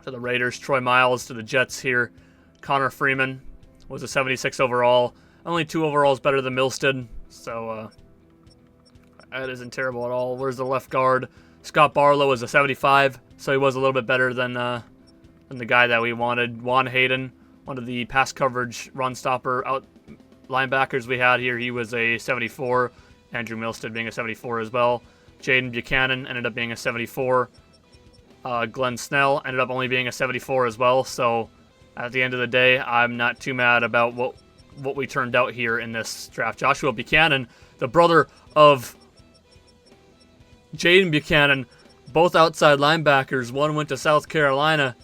to the Raiders. Troy Miles to the Jets here. Connor Freeman was a 76 overall. Only 2 overalls better than Milstead, so that isn't terrible at all. Where's the left guard? Scott Barlow was a 75, so he was a little bit better than the guy that we wanted. Juan Hayden, one of the pass coverage run stopper out linebackers we had here, he was a 74. Andrew Milstead being a 74 as well. Jaden Buchanan ended up being a 74. Glenn Snell ended up only being a 74 as well. So at the end of the day, I'm not too mad about what we turned out here in this draft. Joshua Buchanan, the brother of Jaden Buchanan, both outside linebackers. One went to South Carolina.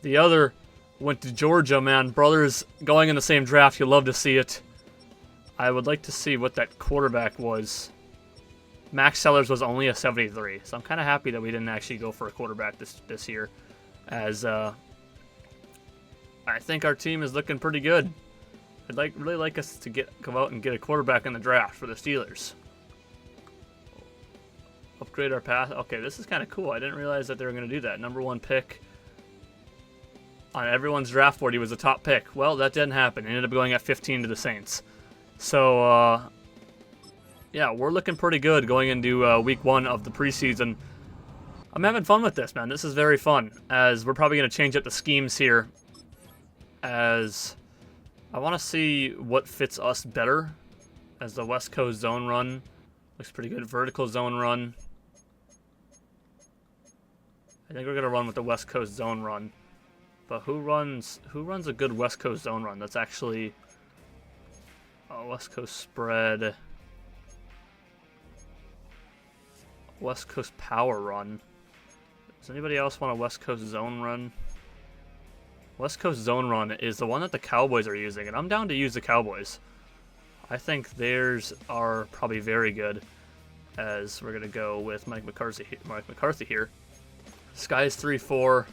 The other went to Georgia, man. Brothers going in the same draft. You love to see it. I would like to see what that quarterback was. Max Sellers was only a 73, so I'm kind of happy that we didn't actually go for a quarterback this year, as I think our team is looking pretty good. I'd really like us to come out and get a quarterback in the draft for the Steelers. Upgrade our pass. Okay, this is kind of cool. I didn't realize that they were going to do that. Number 1 pick on everyone's draft board. He was the top pick. Well, that didn't happen. He ended up going at 15 to the Saints. So yeah, we're looking pretty good going into week 1 of the preseason. I'm having fun with this, man. This is very fun, as we're probably going to change up the schemes here, as I want to see what fits us better, as the West Coast zone run looks pretty good. Vertical zone run. I think we're going to run with the West Coast zone run. But who runs a good West Coast zone run? That's actually a West Coast spread. West Coast power run. Does anybody else want a West Coast zone run? West Coast zone run is the one that the Cowboys are using, and I'm down to use the Cowboys. I think theirs are probably very good, as we're going to go with Mike McCarthy here. Skies 3-4,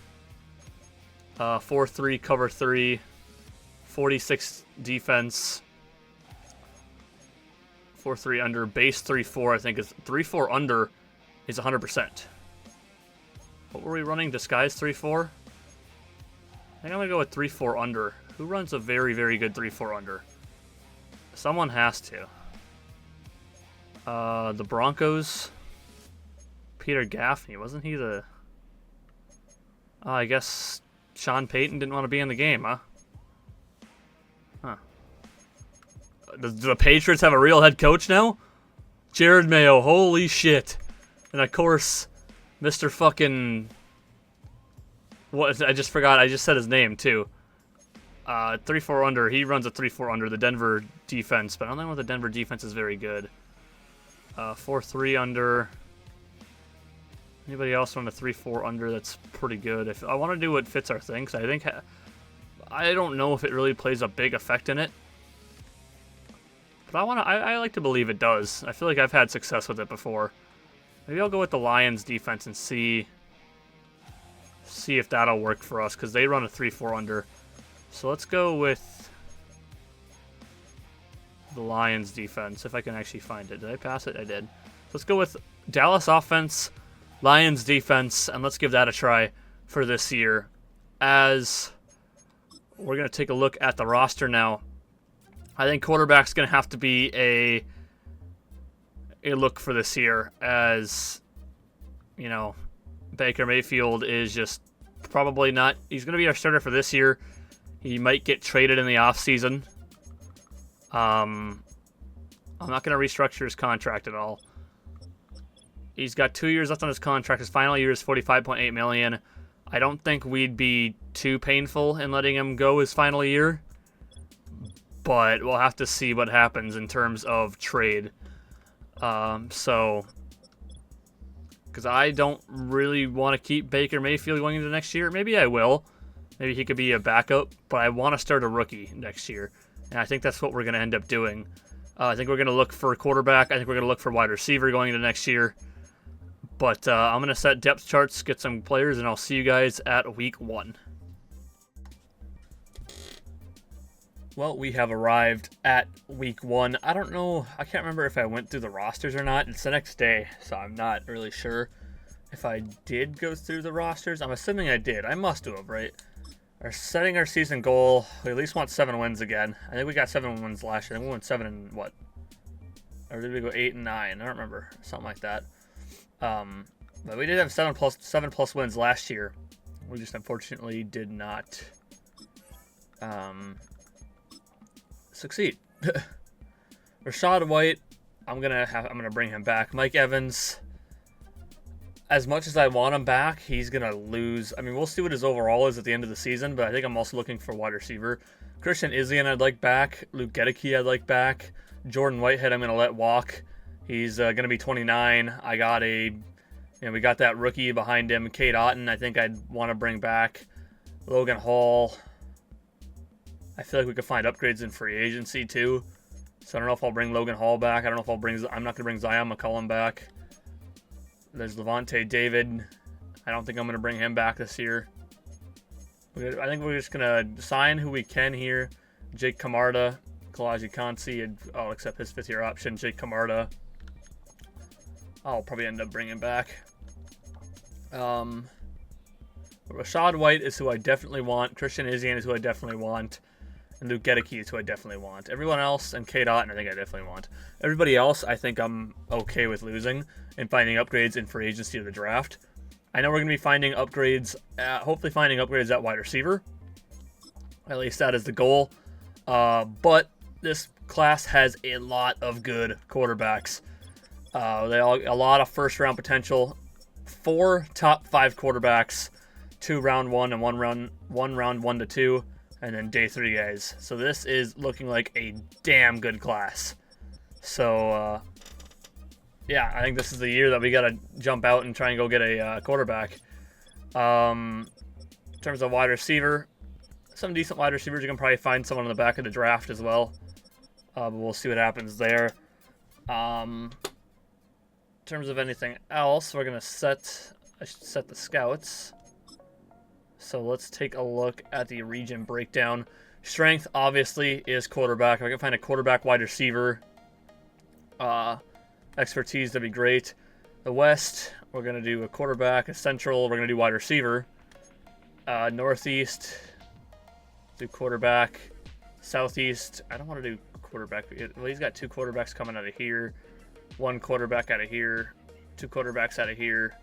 4-3 cover 3, 46 defense, 4-3 under, base 3-4. I think is 3-4 under is 100%. What were we running? Disguise 3-4? I think I'm going to go with 3-4 under. Who runs a very, very good 3-4 under? Someone has to. The Broncos. Peter Gaffney. Wasn't he the... I guess Sean Payton didn't want to be in the game, huh? Huh. Do the Patriots have a real head coach now? Jared Mayo. Holy shit. And of course, Mr. fucking... What? I just forgot. I just said his name, too. 3-4 under. He runs a 3-4 under, the Denver defense. But I don't know if the Denver defense is very good. 4-3 under. Anybody else run a 3-4 under that's pretty good? If I want to do what fits our thing, because I think... I don't know if it really plays a big effect in it. But I like to believe it does. I feel like I've had success with it before. Maybe I'll go with the Lions defense and see if that'll work for us, because they run a 3-4 under. So let's go with the Lions defense, if I can actually find it. Did I pass it? I did. Let's go with Dallas offense, Lions defense, and let's give that a try for this year. As we're going to take a look at the roster now. I think quarterback's going to have to be a look for this year, as, you know, Baker Mayfield is just probably not... He's going to be our starter for this year. He might get traded in the offseason. I'm not going to restructure his contract at all. He's got 2 years left on his contract. His final year is $45.8 million. I don't think we'd be too painful in letting him go his final year, but we'll have to see what happens in terms of trade. Because I don't really want to keep Baker Mayfield going into next year. Maybe I will. Maybe he could be a backup, but I want to start a rookie next year, and I think that's what we're going to end up doing. I think we're going to look for a quarterback. I think we're going to look for wide receiver going into next year. But I'm going to set depth charts, get some players, and I'll see you guys at week 1. Well, we have arrived at week 1. I don't know. I can't remember if I went through the rosters or not. It's the next day, so I'm not really sure if I did go through the rosters. I'm assuming I did. I must have, right? Setting our season goal, we at least want 7 wins again. I think we got 7 wins last year. I think we went 7 and what? Or did we go 8 and 9? I don't remember. Something like that. But we did have 7 plus wins last year. We just unfortunately did not succeed. Rashad White, I'm gonna bring him back. Mike Evans, as much as I want him back, he's gonna lose. I mean, we'll see what his overall is at the end of the season, but I think I'm also looking for wide receiver. Christian Izien I'd like back. Luke Gedeke I'd like back. Jordan Whitehead I'm gonna let walk. He's gonna be 29. We got that rookie behind him, Cade Otton. I think I'd want to bring back Logan Hall. I feel like we could find upgrades in free agency too. So I don't know if I'll bring Logan Hall back. I don't know if I'm not gonna bring Zion McCollum back. There's Levante David. I don't think I'm gonna bring him back this year. I think we're just gonna sign who we can here. Jake Camarda, Kalaji Kansi. I'll accept his 5th-year option. Jake Camarda. I'll probably end up bringing back. Rashad White is who I definitely want. Christian Izien is who I definitely want. And Luke Gedeke is who I definitely want. Everyone else, and K. Dot, I think I definitely want. Everybody else, I think I'm okay with losing and finding upgrades in free agency or the draft. I know we're going to be finding upgrades, hopefully finding upgrades at wide receiver. At least that is the goal. But this class has a lot of good quarterbacks. A lot of first-round potential. 4 top 5 quarterbacks, 2 round 1 and 1 round 1 to 2. And then day 3 guys. So this is looking like a damn good class. So, yeah, I think this is the year that we got to jump out and try and go get a quarterback. In terms of wide receiver, some decent wide receivers. You can probably find someone in the back of the draft as well. But we'll see what happens there. In terms of anything else, we're going to set the scouts. So let's take a look at the region breakdown. Strength, obviously, is quarterback. If I can find a quarterback wide receiver, expertise, that'd be great. The West, we're going to do a quarterback. A Central, we're going to do wide receiver. Northeast, do quarterback. Southeast, I don't want to do quarterback. Well, he's got 2 quarterbacks coming out of here. 1 quarterback out of here. 2 quarterbacks out of here.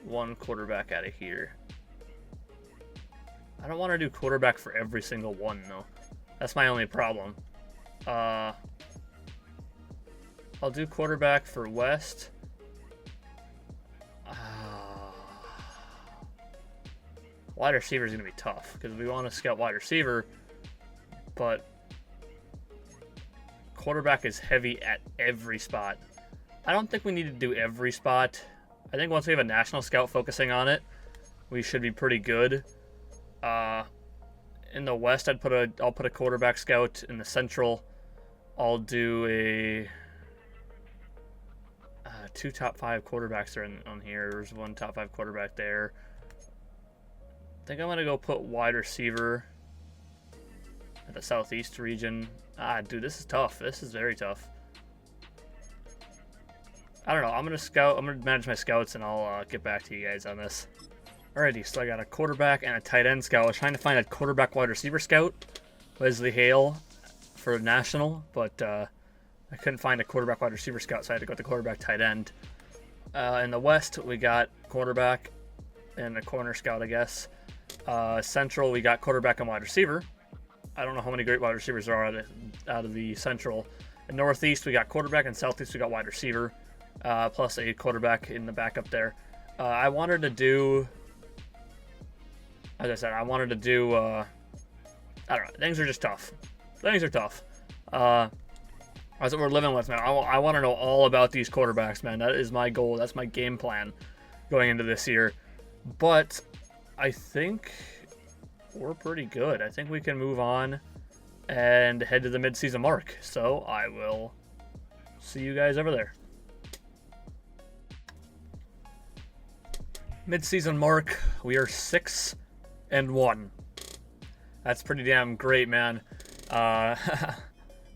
1 quarterback out of here. I don't want to do quarterback for every single one, though. That's my only problem. I'll do quarterback for West. Wide receiver is going to be tough because we want to scout wide receiver, but quarterback is heavy at every spot. I don't think we need to do every spot. I think once we have a national scout focusing on it, we should be pretty good. In the West, I'll put a quarterback scout. In the Central, I'll do a 2 top 5 quarterbacks are on here. There's 1 top 5 quarterback there. I think I'm gonna go put wide receiver at the Southeast region. Dude, this is tough. This is very tough. I don't know. I'm gonna manage my scouts, and I'll get back to you guys on this. Alrighty, so I got a quarterback and a tight end scout. I was trying to find a quarterback wide receiver scout, Wesley Hale, for national, but I couldn't find a quarterback wide receiver scout, so I had to go with the quarterback tight end. In the West, we got quarterback and a corner scout, I guess. Central, we got quarterback and wide receiver. I don't know how many great wide receivers there are out of the Central. In Northeast, we got quarterback, and Southeast, we got wide receiver, plus a quarterback in the backup there. I wanted to do... As I said, I wanted to do, I don't know, things are just tough. Things are tough. That's what we're living with, man. I want to know all about these quarterbacks, man. That is my goal. That's my game plan going into this year. But I think we're pretty good. I think we can move on and head to the midseason mark. So I will see you guys over there. Midseason mark. We are 6-1. That's pretty damn great, man.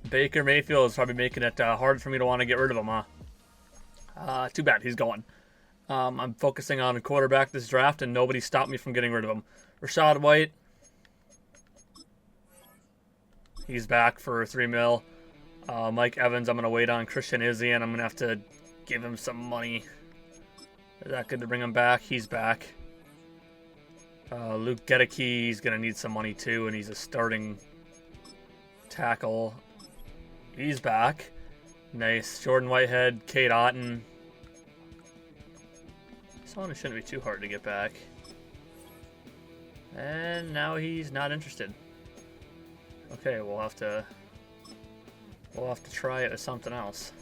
Baker Mayfield is probably making it hard for me to want to get rid of him, huh? Too bad, he's gone. I'm focusing on a quarterback this draft, and nobody stopped me from getting rid of him. Rashad White, he's back for $3 million. Mike Evans, I'm going to wait on. Christian Izzy, and I'm going to have to give him some money. Is that good to bring him back? He's back. Luke Gedeke, he's going to need some money too, and he's a starting tackle. He's back. Nice. Jordan Whitehead, Kate Otten. This one shouldn't be too hard to get back. And now he's not interested. Okay, we'll have to try it with something else.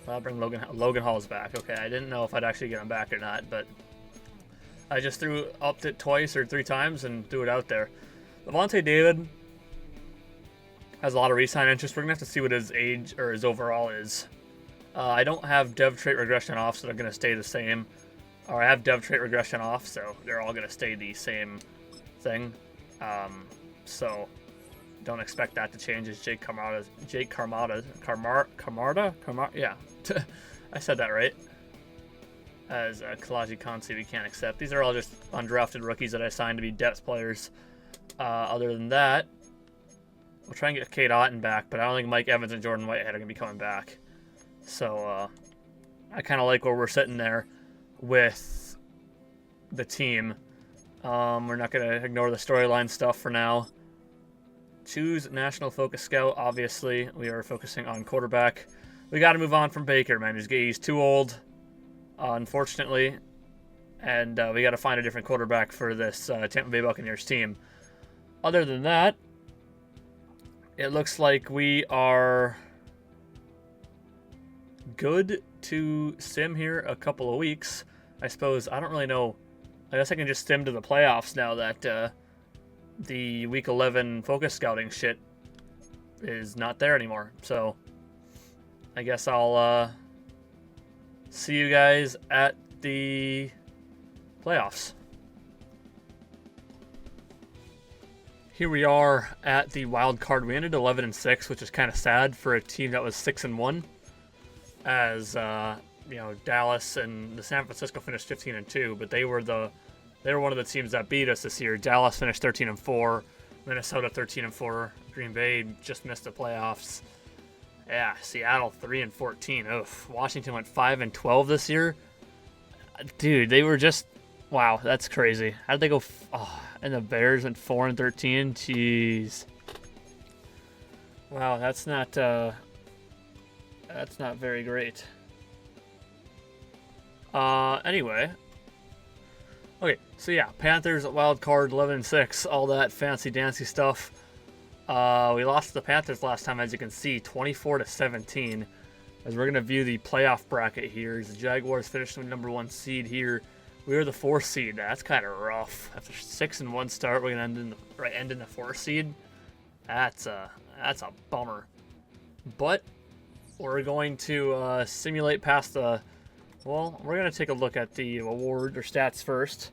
I'll bring Logan Hall's back. Okay, I didn't know if I'd actually get him back or not, but I just upped it twice or 3 times and threw it out there. Levante David has a lot of re-sign interest. We're going to have to see what his age or his overall is. I don't have dev trait regression off, so they're going to stay the same. Or I have dev trait regression off, so they're all going to stay the same thing. So don't expect that to change. As Jake Camarda, yeah, I said that right. As Kalaji Kansi, we can't accept. These are all just undrafted rookies that I signed to be depth players. Other than that, we'll try and get Kate Otten back, but I don't think Mike Evans and Jordan Whitehead are going to be coming back. So I kind of like where we're sitting there with the team. We're not going to ignore the storyline stuff for now. Choose National Focus Scout. Obviously, we are focusing on quarterback. We got to move on from Baker, man. He's too old, unfortunately. And we got to find a different quarterback for this Tampa Bay Buccaneers team. Other than that, it looks like we are good to sim here a couple of weeks. I suppose, I don't really know. I guess I can just sim to the playoffs now that the Week 11 focus scouting shit is not there anymore. So I guess I'll see you guys at the playoffs. Here we are at the wild card. We ended 11-6, which is kind of sad for a team that was 6-1. As Dallas and the San Francisco finished 15-2, but they were one of the teams that beat us this year. Dallas finished 13-4, Minnesota 13-4, Green Bay just missed the playoffs. Yeah, Seattle 3-14. Ugh. Washington went 5-12 this year. Dude, they were just wow. That's crazy. How did they go? And the Bears went 4-13. Jeez. Wow, that's not very great. Anyway. Okay, so yeah, Panthers wild card 11-6, all that fancy dancy stuff. We lost to the Panthers last time, as you can see, 24-17. As we're gonna view the playoff bracket here, the Jaguars finished with number 1 seed here. We were the 4th seed. That's kind of rough. After 6-1 start, we're gonna end in the 4th seed. That's a bummer. But we're going to simulate past the. Well, we're going to take a look at the award or stats first,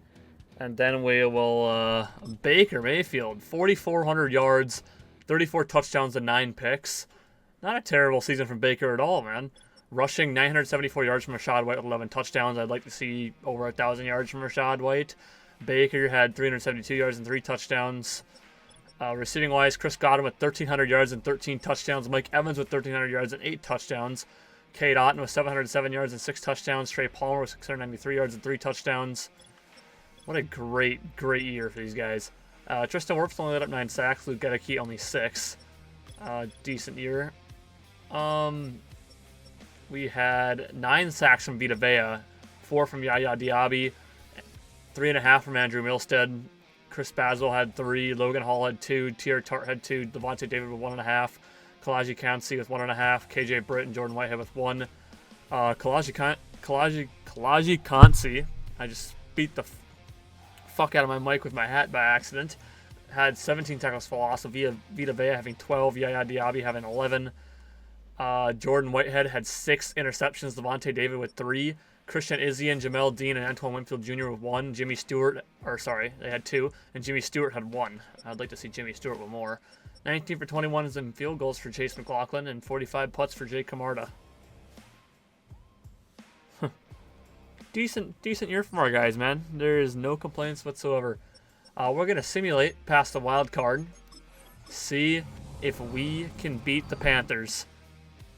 and then we will Baker Mayfield, 4,400 yards, 34 touchdowns and 9 picks. Not a terrible season from Baker at all, man. Rushing 974 yards from Rachaad White with 11 touchdowns. I'd like to see over 1,000 yards from Rachaad White. Baker had 372 yards and 3 touchdowns. Receiving-wise, Chris Godwin with 1,300 yards and 13 touchdowns. Mike Evans with 1,300 yards and 8 touchdowns. Kate Otten with 707 yards and 6 touchdowns. Trey Palmer with 693 yards and 3 touchdowns. What a great year for these guys. Tristan Wirfs only let up 9 sacks. Luke Gedeke only 6. Decent year. We had 9 sacks from Vita Vea, 4 from Yaya Diaby, 3.5 from Andrew Milstead. Chris Basil had 3. Logan Hall had 2. Tier Tart had 2. Devontae David with 1.5. Kalaji Kansi with 1.5. KJ Britt and Jordan Whitehead with 1. Kalaji Kansi, I just beat the fuck out of my mic with my hat by accident, had 17 tackles for loss. So Vita Vea having 12. Yaya Diaby having 11. Jordan Whitehead had 6 interceptions. Devontae David with 3. Christian Izzian, Jamel Dean, and Antoine Winfield Jr. with 1. They had 2. And Jimmy Stewart had 1. I'd like to see Jimmy Stewart with more. 19 for 21 is in field goals for Chase McLaughlin, and 45 putts for Jake Camarda. Decent year from our guys, man. There is no complaints whatsoever. We're going to simulate past the wild card. See if we can beat the Panthers.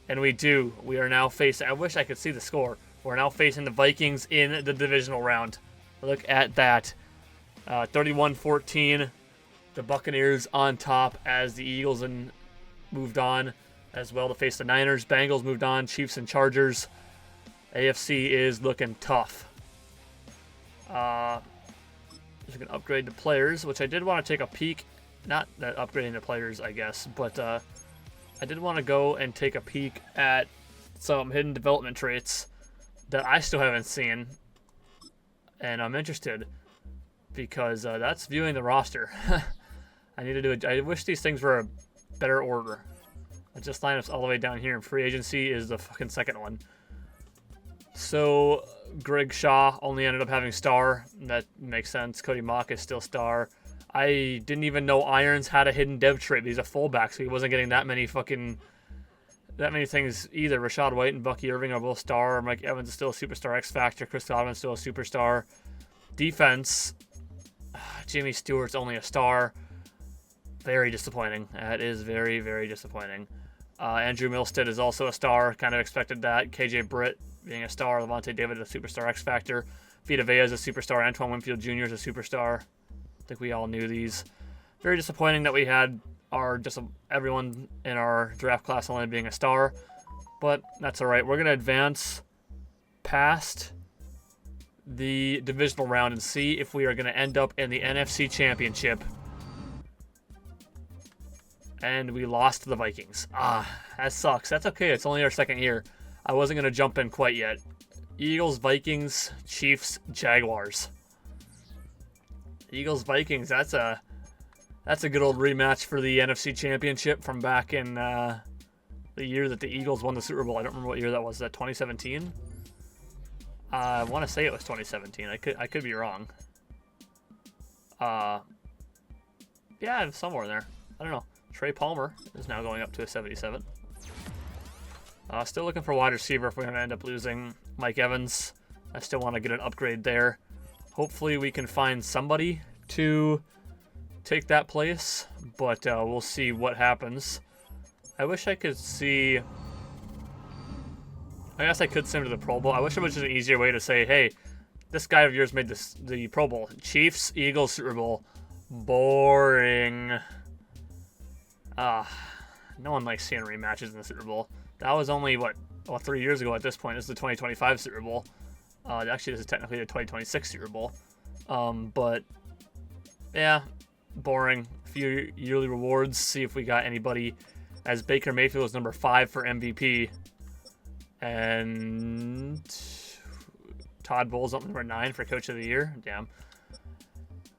And we do. We are now facing... I wish I could see the score. We're now facing the Vikings in the divisional round. Look at that. 31-14. The Buccaneers on top as the Eagles moved on as well to face the Niners. Bengals moved on. Chiefs and Chargers. AFC is looking tough. You can upgrade the players, which I did want to take a peek. Not that upgrading the players, I guess, but I did want to go and take a peek at some hidden development traits that I still haven't seen, and I'm interested because that's viewing the roster. I need to do it. I wish these things were a better order. Just lineups all the way down here, and free agency is the fucking second one. So Greg Shaw only ended up having star. That makes sense. Cody Mock is still star. I didn't even know Irons had a hidden dev trait. He's a fullback, so he wasn't getting that many things either. Rachaad White and Bucky Irving are both star. Mike Evans is still a superstar X Factor. Chris Godwin is still a superstar. Defense, Jimmy Stewart's only a star. Very disappointing. That is very, very disappointing. Andrew Milstead is also a star. Kind of expected that. KJ Britt being a star. Levante David a superstar X Factor. Vita Vea is a superstar. Antoine Winfield Jr. is a superstar. I think we all knew these. Very disappointing that we had everyone in our draft class only being a star. But that's all right. We're going to advance past the divisional round and see if we are going to end up in the NFC Championship. And we lost to the Vikings. That sucks. That's okay. It's only our second year. I wasn't going to jump in quite yet. Eagles, Vikings, Chiefs, Jaguars. Eagles, Vikings. That's a good old rematch for the NFC Championship from back in the year that the Eagles won the Super Bowl. I don't remember what year that was. Is that 2017? I want to say it was 2017. I could be wrong. Yeah, somewhere in there. I don't know. Trey Palmer is now going up to a 77. Still looking for wide receiver if we're going to end up losing Mike Evans. I still want to get an upgrade there. Hopefully we can find somebody to take that place, but we'll see what happens. I wish I could see... I guess I could send him to the Pro Bowl. I wish it was just an easier way to say, hey, this guy of yours made the Pro Bowl. Chiefs, Eagles, Super Bowl. Boring. No one likes seeing rematches in the Super Bowl. That was only, 3 years ago at this point. This is the 2025 Super Bowl. Actually, this is technically the 2026 Super Bowl. But, yeah, boring. A few yearly rewards. See if we got anybody. As Baker Mayfield is number 5 for MVP. And Todd Bowles up number 9 for Coach of the Year. Damn.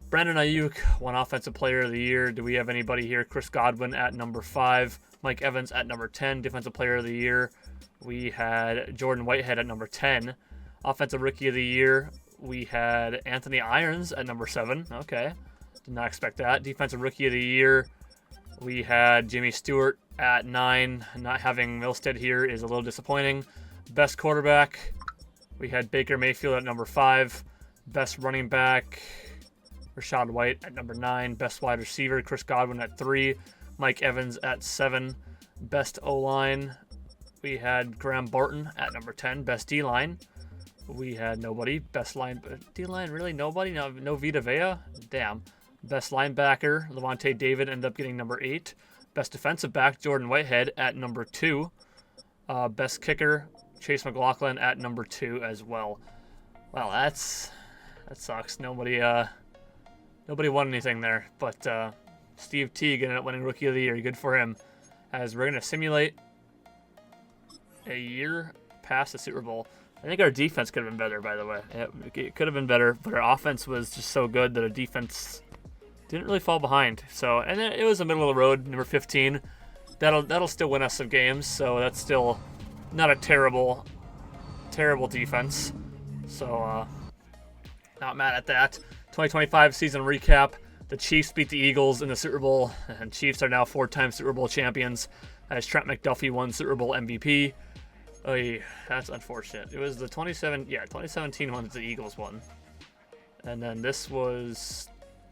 Brandon Ayuk won Offensive Player of the Year. Do we have anybody here? Chris Godwin at number 5. Mike Evans at number 10. Defensive Player of the Year. We had Jordan Whitehead at number 10. Offensive Rookie of the Year. We had Anthony Irons at number 7. Okay. Did not expect that. Defensive Rookie of the Year. We had Jimmy Stewart at 9. Not having Milstead here is a little disappointing. Best quarterback. We had Baker Mayfield at number 5. Best running back. Rashad White at number 9. Best wide receiver, Chris Godwin at 3. Mike Evans at 7. Best O-line, we had Graham Barton at number 10. Best D-line, we had nobody. Best line, D-line, really nobody? No Vita Vea? Damn. Best linebacker, Levante David, ended up getting number 8. Best defensive back, Jordan Whitehead at number 2. Best kicker, Chase McLaughlin at number 2 as well. Well, that sucks. Nobody won anything there, but Steve Teague ended up winning Rookie of the Year. Good for him. As we're going to simulate a year past the Super Bowl. I think our defense could have been better, by the way. It could have been better, but our offense was just so good that our defense didn't really fall behind. So, and it was the middle of the road, number 15. That'll still win us some games, so that's still not a terrible defense. So, not mad at that. 2025 season recap. The Chiefs beat the Eagles in the Super Bowl, and Chiefs are now 4-time Super Bowl champions as Trent McDuffie won Super Bowl MVP. That's unfortunate. It was the 2017 one that the Eagles won. And then this was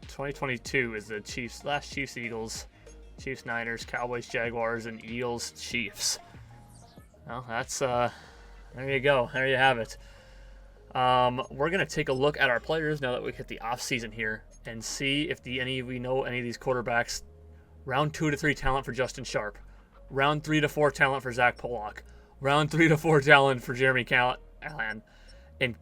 2022 is the last Chiefs Eagles, Chiefs Niners, Cowboys Jaguars, and Eagles Chiefs. Well, that's there you go. There you have it. We're going to take a look at our players now that we hit the off season here and see if we know any of these quarterbacks. Round 2 to 3 talent for Justin Sharp. Round 3 to 4 talent for Zach Pollock. Round 3 to 4 talent for Jeremy Callahan. And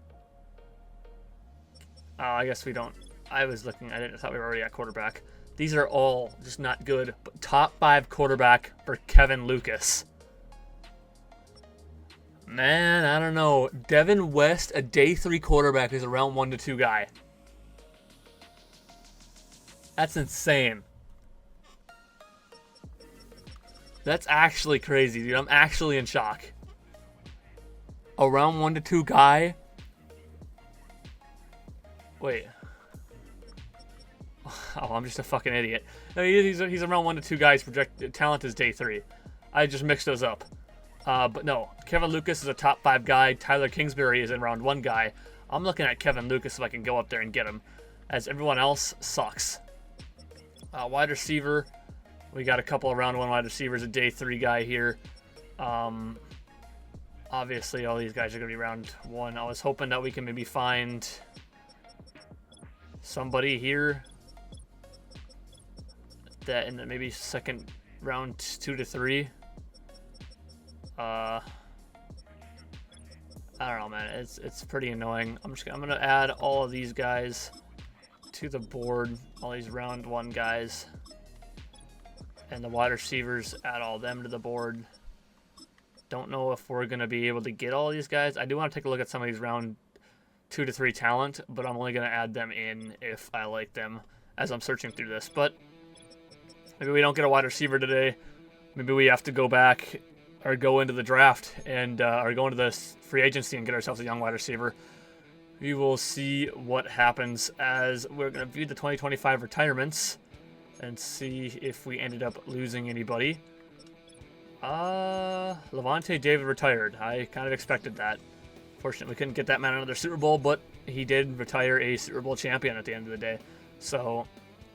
I guess we don't. I thought we were already at quarterback. These are all just not good. But top 5 quarterback for Kevin Lucas. Man, I don't know. Devin West, a day 3 quarterback, is a round 1 to 2 guy. That's insane. That's actually crazy, dude. I'm actually in shock. A round 1 to 2 guy? Wait. Oh, I'm just a fucking idiot. No, he's a round 1 to 2 guys. Projected talent is day 3. I just mixed those up. But no, Kevin Lucas is a top 5 guy. Tyler Kingsbury is in round 1 guy. I'm looking at Kevin Lucas if I can go up there and get him, as everyone else sucks. Wide receiver, We got a couple of round 1 wide receivers, a day 3 guy here. Obviously, all these guys are going to be round 1. I was hoping that we can maybe find somebody here that in the maybe second round 2 to 3. I don't know, man. It's pretty annoying. I'm gonna add all of these guys to the board, all these round 1 guys, and the wide receivers, add all them to the board. Don't know if we're gonna be able to get all these guys. I do want to take a look at some of these round 2 to 3 talent, but I'm only gonna add them in if I like them as I'm searching through this. But maybe we don't get a wide receiver today. Maybe we have to go back or go into the draft and or go into the free agency and get ourselves a young wide receiver. We will see what happens as we're going to view the 2025 retirements and see if we ended up losing anybody. Levante David retired. I kind of expected that. Fortunately, we couldn't get that man another Super Bowl, but he did retire a Super Bowl champion at the end of the day. So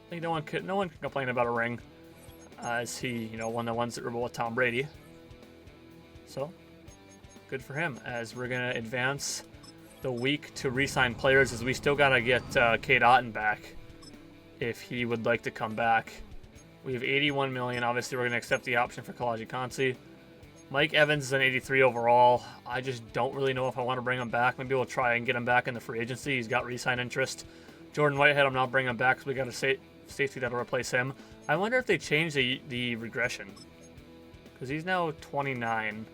I think no one can complain about a ring, as he won the 1 Super Bowl with Tom Brady. So good for him, as we're going to advance the week to re-sign players, as we still got to get Cade Otton back if he would like to come back. We have 81 million. Obviously, we're going to accept the option for Kalaji Kansi. Mike Evans is an 83 overall. I just don't really know if I want to bring him back. Maybe we'll try and get him back in the free agency. He's got re-sign interest. Jordan Whitehead, I'm not bringing him back because we got a safety that'll replace him. I wonder if they changed the regression, because he's now 29.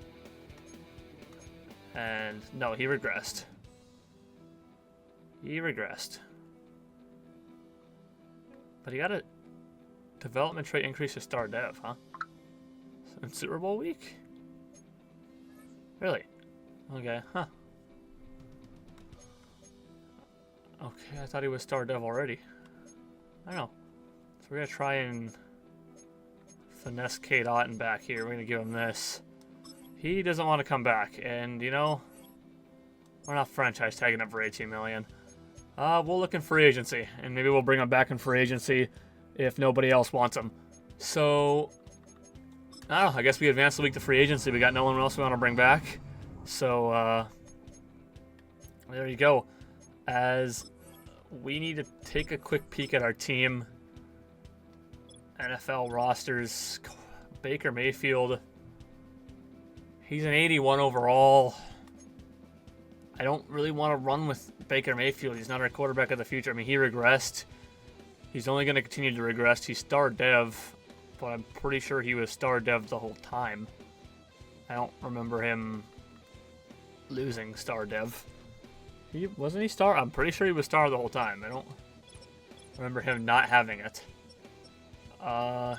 And no, he regressed. But he got a development trait increase to star dev, huh? In Super Bowl week? Really? Okay, huh. Okay, I thought he was star dev already. I don't know. So we're going to try and finesse Cade Otton back here. We're going to give him this. He doesn't want to come back, and we're not franchise tagging him for 18 million. We'll look in free agency, and maybe we'll bring him back in free agency if nobody else wants him. So, I don't know. I guess we advanced the week to free agency. We got no one else we want to bring back. So, there you go. As we need to take a quick peek at our team. NFL rosters. Baker Mayfield. He's an 81 overall. I don't really want to run with Baker Mayfield. He's not our quarterback of the future. I mean, he regressed. He's only going to continue to regress. He's star dev, but I'm pretty sure he was star dev the whole time. I don't remember him losing star dev. Wasn't he star? I'm pretty sure he was star the whole time. I don't remember him not having it. But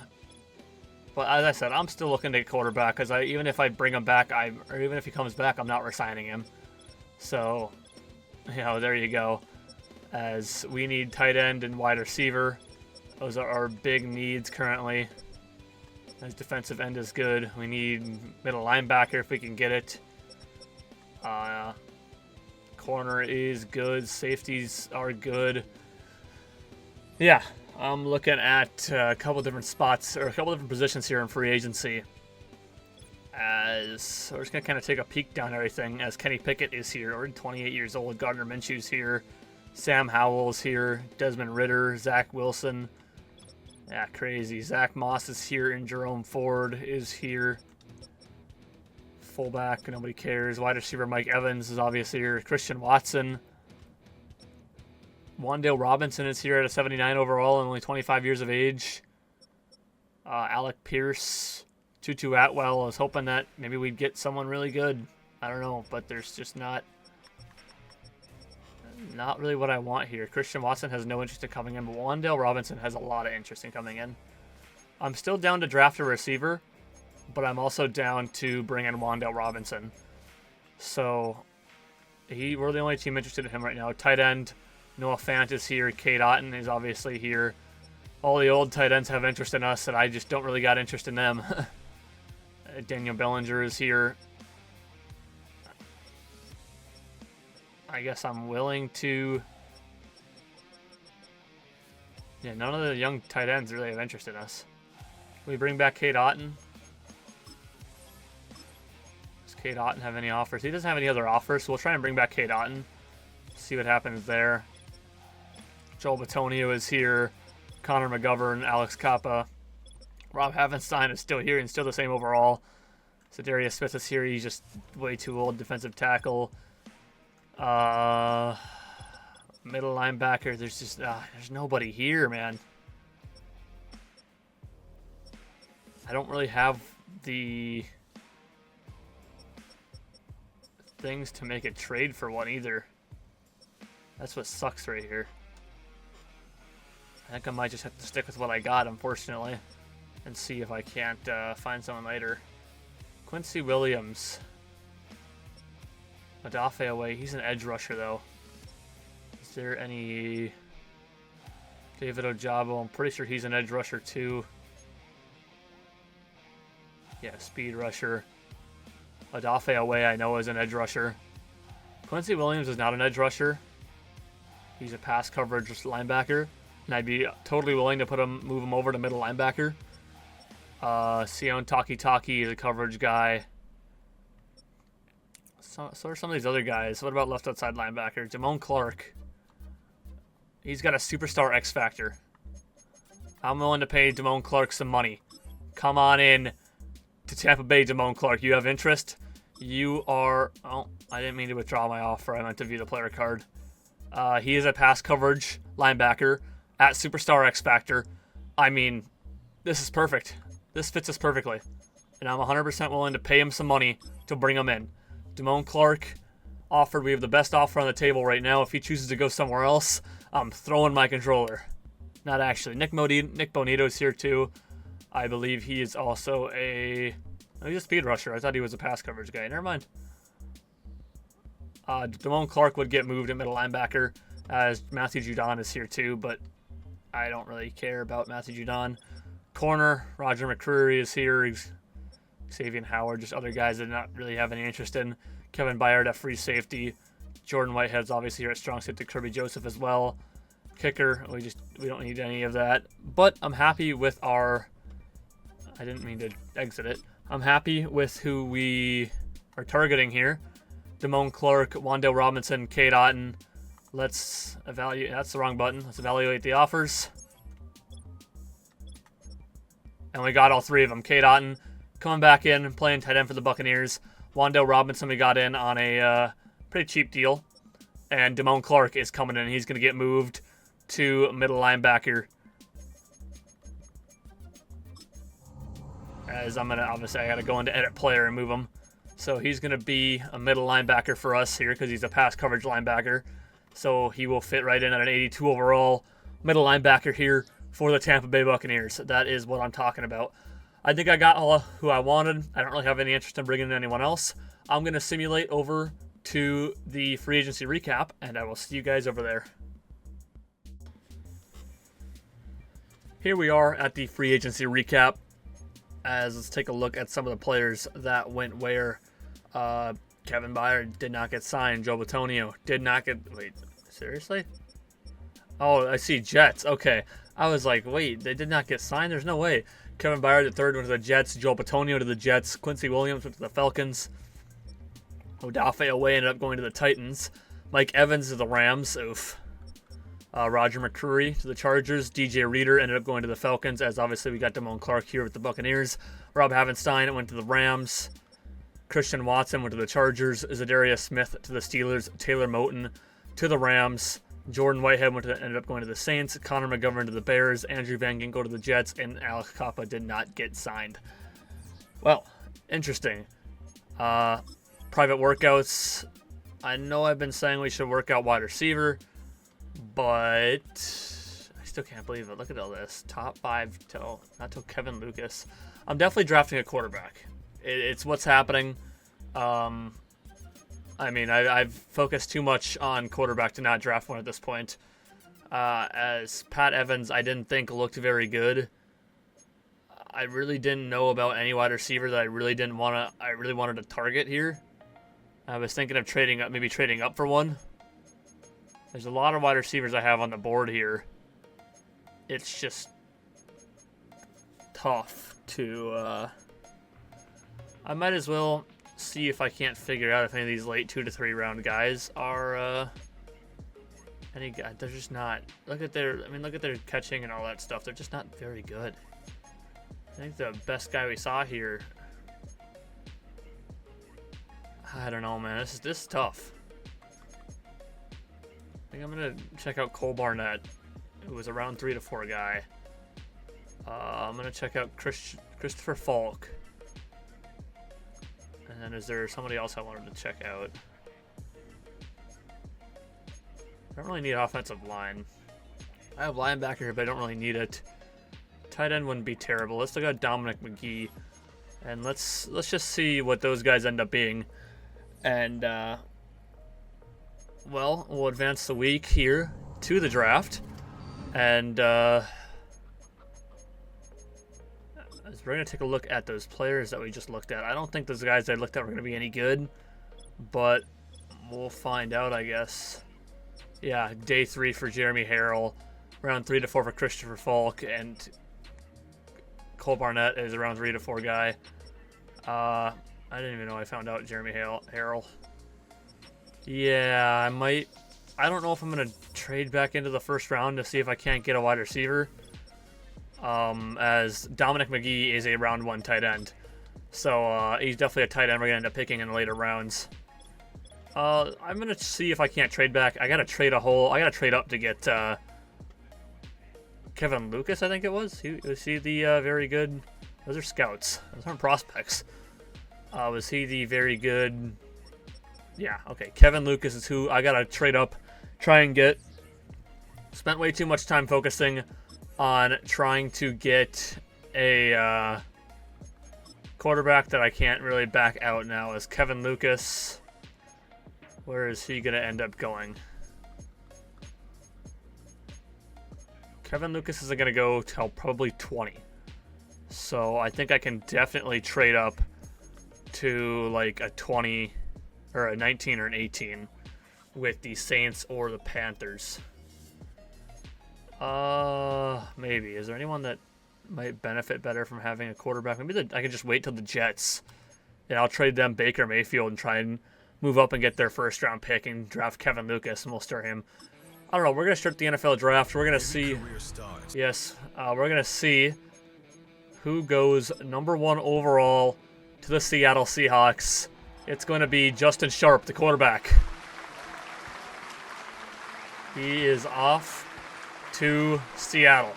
as I said, I'm still looking to get quarterback, because even if I bring him back, or even if he comes back, I'm not re-signing him. So, there you go. As we need tight end and wide receiver. Those are our big needs currently. As defensive end is good. We need middle linebacker if we can get it. Corner is good. Safeties are good. Yeah. I'm looking at a couple different spots, or a couple different positions here in free agency. As we're just going to kind of take a peek down everything, as Kenny Pickett is here, already 28 years old. Gardner Minshew's here. Sam Howell's here. Desmond Ridder. Zach Wilson. Yeah, crazy. Zach Moss is here, and Jerome Ford is here. Fullback, nobody cares. Wide receiver Mike Evans is obviously here. Christian Watson. Wan'Dale Robinson is here at a 79 overall and only 25 years of age. Alec Pierce, Tutu Atwell. I was hoping that maybe we'd get someone really good. I don't know, but there's just not really what I want here. Christian Watson has no interest in coming in, but Wan'Dale Robinson has a lot of interest in coming in. I'm still down to draft a receiver, but I'm also down to bring in Wan'Dale Robinson. So we're the only team interested in him right now. Tight end. Noah Fant is here. Cade Otton is obviously here. All the old tight ends have interest in us, and I just don't really got interest in them. Daniel Bellinger is here. I guess I'm willing to... Yeah, none of the young tight ends really have interest in us. we bring back Cade Otton? Does Cade Otton have any offers? He doesn't have any other offers, so we'll try and bring back Cade Otton. See what happens there. Joel Bitonio is here. Connor McGovern, Alex Kappa. Rob Havenstein is still here and still the same overall. Darius Smith is here. He's just way too old. Defensive tackle. Middle linebacker. There's just there's nobody here, man. I don't really have the things to make a trade for one either. That's what sucks right here. I think I might just have to stick with what I got, unfortunately, and see if I can't find someone later. Quincy Williams. Adafe away. He's an edge rusher, though. Is there any... David Ojabo. I'm pretty sure he's an edge rusher, too. Yeah, speed rusher. Adafe away, I know, is an edge rusher. Quincy Williams is not an edge rusher. He's a pass coverage linebacker. And I'd be totally willing to move him over to middle linebacker. Sion Taki is a coverage guy. So are some of these other guys. What about left outside linebacker? Damone Clark. He's got a superstar X factor. I'm willing to pay Damone Clark some money. Come on in to Tampa Bay, Damone Clark. You have interest? You are... Oh, I didn't mean to withdraw my offer. I meant to view the player card. He is a pass coverage linebacker at superstar X factor. I mean, this is perfect. This fits us perfectly. And I'm 100% willing to pay him some money to bring him in. Damone Clark offered. We have the best offer on the table right now. If he chooses to go somewhere else, I'm throwing my controller. Not actually. Nick Bonito's here too. I believe he is also he's a speed rusher. I thought he was a pass coverage guy. Never mind. Damone Clark would get moved at middle linebacker, as Matthew Judon is here too, but I don't really care about Matthew Judon. Corner, Roger McCreary is here. Xavier Howard, just other guys that not really have any interest in. Kevin Byard at free safety. Jordan Whitehead's obviously here at strong safety. Kirby Joseph as well. Kicker, we don't need any of that. But I'm happy with I didn't mean to exit it. I'm happy with who we are targeting here. Damone Clark, Wandale Robinson, Cade Otton. Let's evaluate. That's the wrong button. Let's evaluate the offers. And we got all three of them. Cade Otton coming back in, playing tight end for the Buccaneers. Wandale Robinson we got in on a pretty cheap deal. And Damone Clark is coming in. He's going to get moved to middle linebacker. As I got to go into edit player and move him. So he's going to be a middle linebacker for us here because he's a pass coverage linebacker. So he will fit right in at an 82 overall middle linebacker here for the Tampa Bay Buccaneers. That is what I'm talking about. I think I got all who I wanted. I don't really have any interest in bringing in anyone else. I'm going to simulate over to the free agency recap, and I will see you guys over there. Here we are at the free agency recap. Let's take a look at some of the players that went where. Kevin Byard did not get signed. Joe Bitonio did not get... Wait, seriously? Oh, I see Jets. Okay. I was like, wait, they did not get signed? There's no way. Kevin Byard, the third, went to the Jets. Joe Bitonio to the Jets. Quincy Williams went to the Falcons. Odafe away ended up going to the Titans. Mike Evans to the Rams. Oof. Roger McCreary to the Chargers. DJ Reader ended up going to the Falcons, as obviously we got Damone Clark here with the Buccaneers. Rob Havenstein went to the Rams. Christian Watson went to the Chargers. Zadarius Smith to the Steelers. Taylor Moton to the Rams. Jordan Whitehead ended up going to the Saints. Connor McGovern to the Bears. Andrew Van Ginkel to the Jets. And Alex Kappa did not get signed. Well, interesting. Private workouts. I know I've been saying we should work out wide receiver, but I still can't believe it. Look at all this. Top 5 not till Kevin Lucas. I'm definitely drafting a quarterback. It's what's happening. I've focused too much on quarterback to not draft one at this point. As Pat Evans, I didn't think looked very good. I really didn't know about any wide receiver that I really wanted to target here. I was thinking of trading up for one. There's a lot of wide receivers I have on the board here. It's just tough to... I might as well see if I can't figure out if any of these late 2 to 3 round guys are... any guy. They're just not... Look at their catching and all that stuff. They're just not very good. I think the best guy we saw here... I don't know, man. This is tough. I think I'm going to check out Cole Barnett, who was a round 3 to 4 guy. I'm going to check out Christopher Falk. And then is there somebody else I wanted to check out? I don't really need offensive line. I have linebacker here, but I don't really need it. Tight end wouldn't be terrible. Let's look at Dominic McGee. And let's just see what those guys end up being. And, well, we'll advance the week here to the draft. And, we're going to take a look at those players that we just looked at. I don't think those guys I looked at were going to be any good. But we'll find out, I guess. Yeah, day 3 for Jeremy Harrell. Round 3 to 4 for Christopher Falk. And Cole Barnett is a round 3 to 4 guy. I didn't even know I found out Jeremy Harrell. Yeah, I don't know if I'm going to trade back into the first round to see if I can't get a wide receiver. As Dominic McGee is a round 1 tight end. So he's definitely a tight end we're going to end up picking in the later rounds. I'm going to see if I can't trade back. I got to trade up to get Kevin Lucas, I think it was. Was he the very good... Those are scouts. Those aren't prospects. Was he the very good... Yeah, okay. Kevin Lucas is who I got to trade up, try and get. Spent way too much time focusing on trying to get a quarterback that I can't really back out now. Is Kevin Lucas. Where is he going to end up going? Kevin Lucas is going to go till probably 20. So I think I can definitely trade up to like a 20 or a 19 or an 18 with the Saints or the Panthers. Maybe. Is there anyone that might benefit better from having a quarterback? Maybe I could just wait till the Jets and I'll trade them Baker Mayfield and try and move up and get their first round pick and draft Kevin Lucas and we'll start him. I don't know. We're going to start the NFL draft. We're going to see. Yes. We're going to see who goes number 1 overall to the Seattle Seahawks. It's going to be Justin Sharp, the quarterback. He is off to Seattle.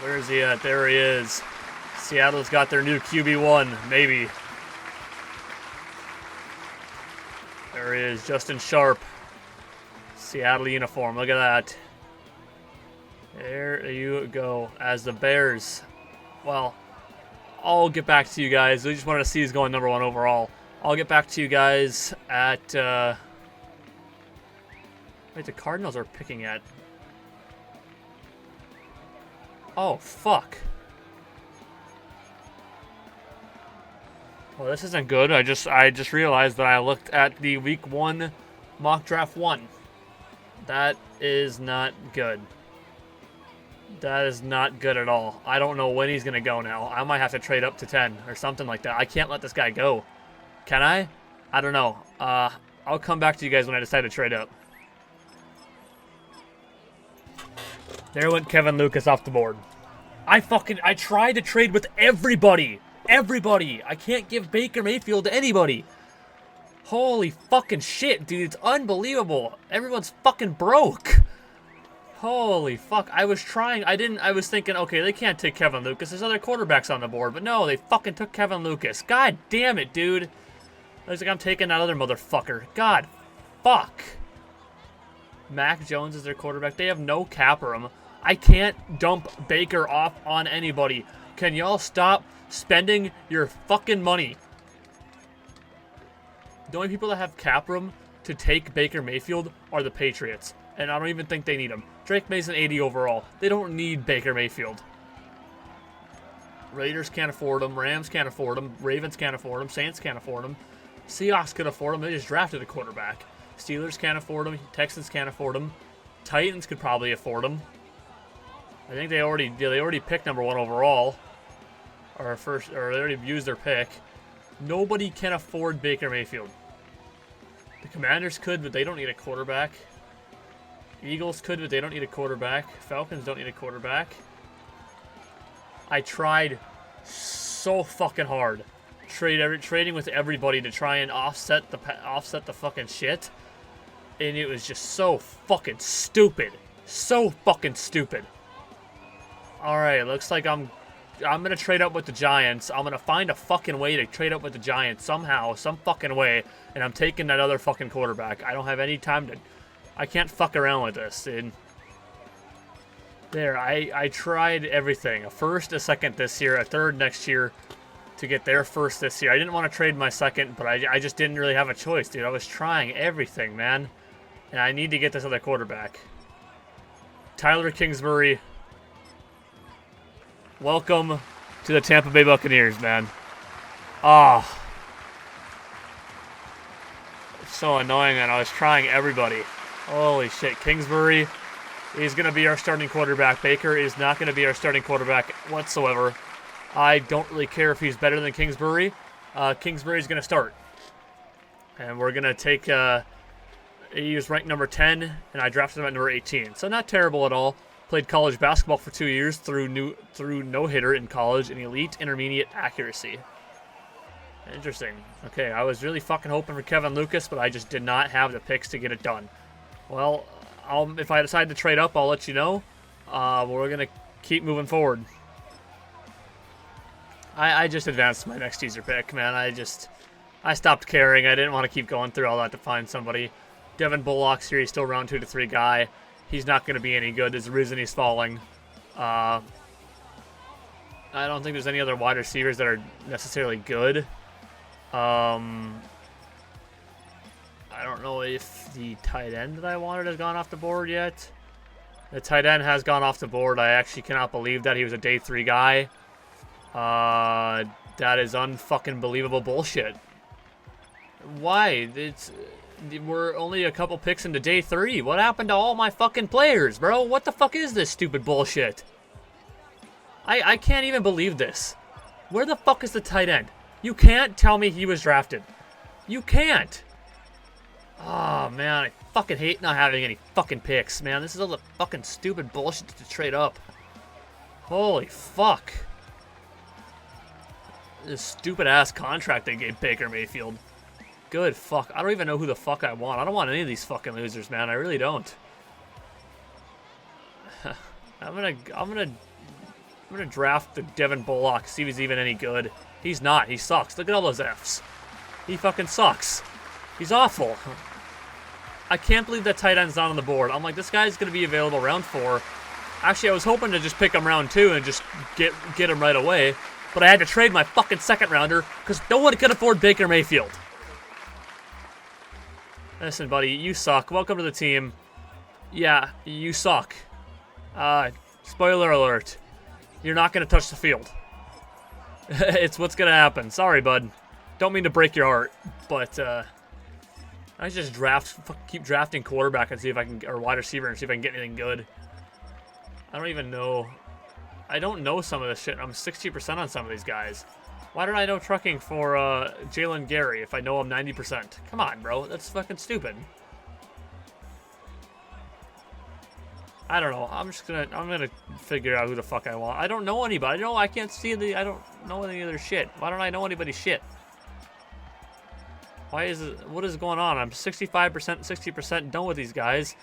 Where is he at? There he is. Seattle's got their new QB1, maybe. There he is, Justin Sharp. Seattle uniform, look at that. There you go. As the Bears, well, I'll get back to you guys. We just wanted to see who's going number 1 overall. I'll get back to you guys at... Wait, the Cardinals are picking at... Oh, fuck. Well, this isn't good. I just realized that I looked at the Week 1 mock draft 1. That is not good. That is not good at all. I don't know when he's going to go now. I might have to trade up to 10 or something like that. I can't let this guy go. Can I? I don't know. I'll come back to you guys when I decide to trade up. There went Kevin Lucas off the board. I tried to trade with everybody. Everybody. I can't give Baker Mayfield to anybody. Holy fucking shit, dude. It's unbelievable. Everyone's fucking broke. Holy fuck. I was trying. I was thinking, okay, they can't take Kevin Lucas. There's other quarterbacks on the board. But no, they fucking took Kevin Lucas. God damn it, dude. Looks like I'm taking that other motherfucker. God fuck. Mac Jones is their quarterback. They have no cap room. I can't dump Baker off on anybody. Can y'all stop spending your fucking money? The only people that have cap room to take Baker Mayfield are the Patriots. And I don't even think they need him. Drake Mason 80 overall. They don't need Baker Mayfield. Raiders can't afford him. Rams can't afford him. Ravens can't afford him. Saints can't afford him. Seahawks could afford him. They just drafted a quarterback. Steelers can't afford him. Texans can't afford him. Titans could probably afford him. I think they already picked number 1 overall. Or they already used their pick. Nobody can afford Baker Mayfield. The Commanders could, but they don't need a quarterback. Eagles could, but they don't need a quarterback. Falcons don't need a quarterback. I tried so fucking hard, trading with everybody to try and offset the fucking shit, and it was just so fucking stupid. So fucking stupid. All right, looks like I'm gonna trade up with the Giants. I'm gonna find a fucking way to trade up with the Giants somehow, some fucking way, and I'm taking that other fucking quarterback. I don't have any time to. I can't fuck around with this, dude. There, I tried everything. A first, a second this year, a third next year to get their first this year. I didn't want to trade my second, but I just didn't really have a choice, dude. I was trying everything, man. And I need to get this other quarterback. Tyler Kingsbury, welcome to the Tampa Bay Buccaneers, man. Ah. Oh. It's so annoying, and I was trying everybody. Holy shit, Kingsbury is going to be our starting quarterback. Baker is not going to be our starting quarterback whatsoever. I don't really care if he's better than Kingsbury. Kingsbury's going to start. And we're going to take... he was ranked number 10, and I drafted him at number 18. So not terrible at all. Played college basketball for 2 years through no-hitter in college and elite intermediate accuracy. Interesting. Okay, I was really fucking hoping for Kevin Lucas, but I just did not have the picks to get it done. Well, if I decide to trade up, I'll let you know. We're going to keep moving forward. I just advanced my next teaser pick, man. I stopped caring. I didn't want to keep going through all that to find somebody. Devin Bullock's here. He's still round 2 to 3 guy. He's not going to be any good. There's a reason he's falling. I don't think there's any other wide receivers that are necessarily good. I don't know if the tight end that I wanted has gone off the board yet. The tight end has gone off the board. I actually cannot believe that he was a day 3 guy. That is unfucking believable bullshit. Why? We're only a couple picks into day 3. What happened to all my fucking players, bro? What the fuck is this stupid bullshit? I can't even believe this. Where the fuck is the tight end? You can't tell me he was drafted. You can't. Oh, man, I fucking hate not having any fucking picks, man. This is all the fucking stupid bullshit to trade up. Holy fuck. This stupid-ass contract they gave Baker Mayfield. Good fuck. I don't even know who the fuck I want. I don't want any of these fucking losers, man. I really don't. I'm gonna draft the Devin Bullock, see if he's even any good. He's not. He sucks. Look at all those Fs. He fucking sucks. He's awful. I can't believe that tight end's not on the board. I'm like, this guy's going to be available round 4. Actually, I was hoping to just pick him round 2 and just get him right away. But I had to trade my fucking second rounder because no one could afford Baker Mayfield. Listen, buddy, you suck. Welcome to the team. Yeah, you suck. Spoiler alert. You're not going to touch the field. It's what's going to happen. Sorry, bud. Don't mean to break your heart, but I just keep drafting quarterback and see if I can, or wide receiver, and see if I can get anything good. I don't even know. I don't know some of this shit. I'm 60% on some of these guys. Why don't I know trucking for Jalen Gary if I know I'm 90%? Come on, bro. That's fucking stupid. I don't know. I'm gonna figure out who the fuck I want. I don't know anybody. I can't see I don't know any of their shit. Why don't I know anybody's shit? What is going on? I'm 65%, 60% done with these guys,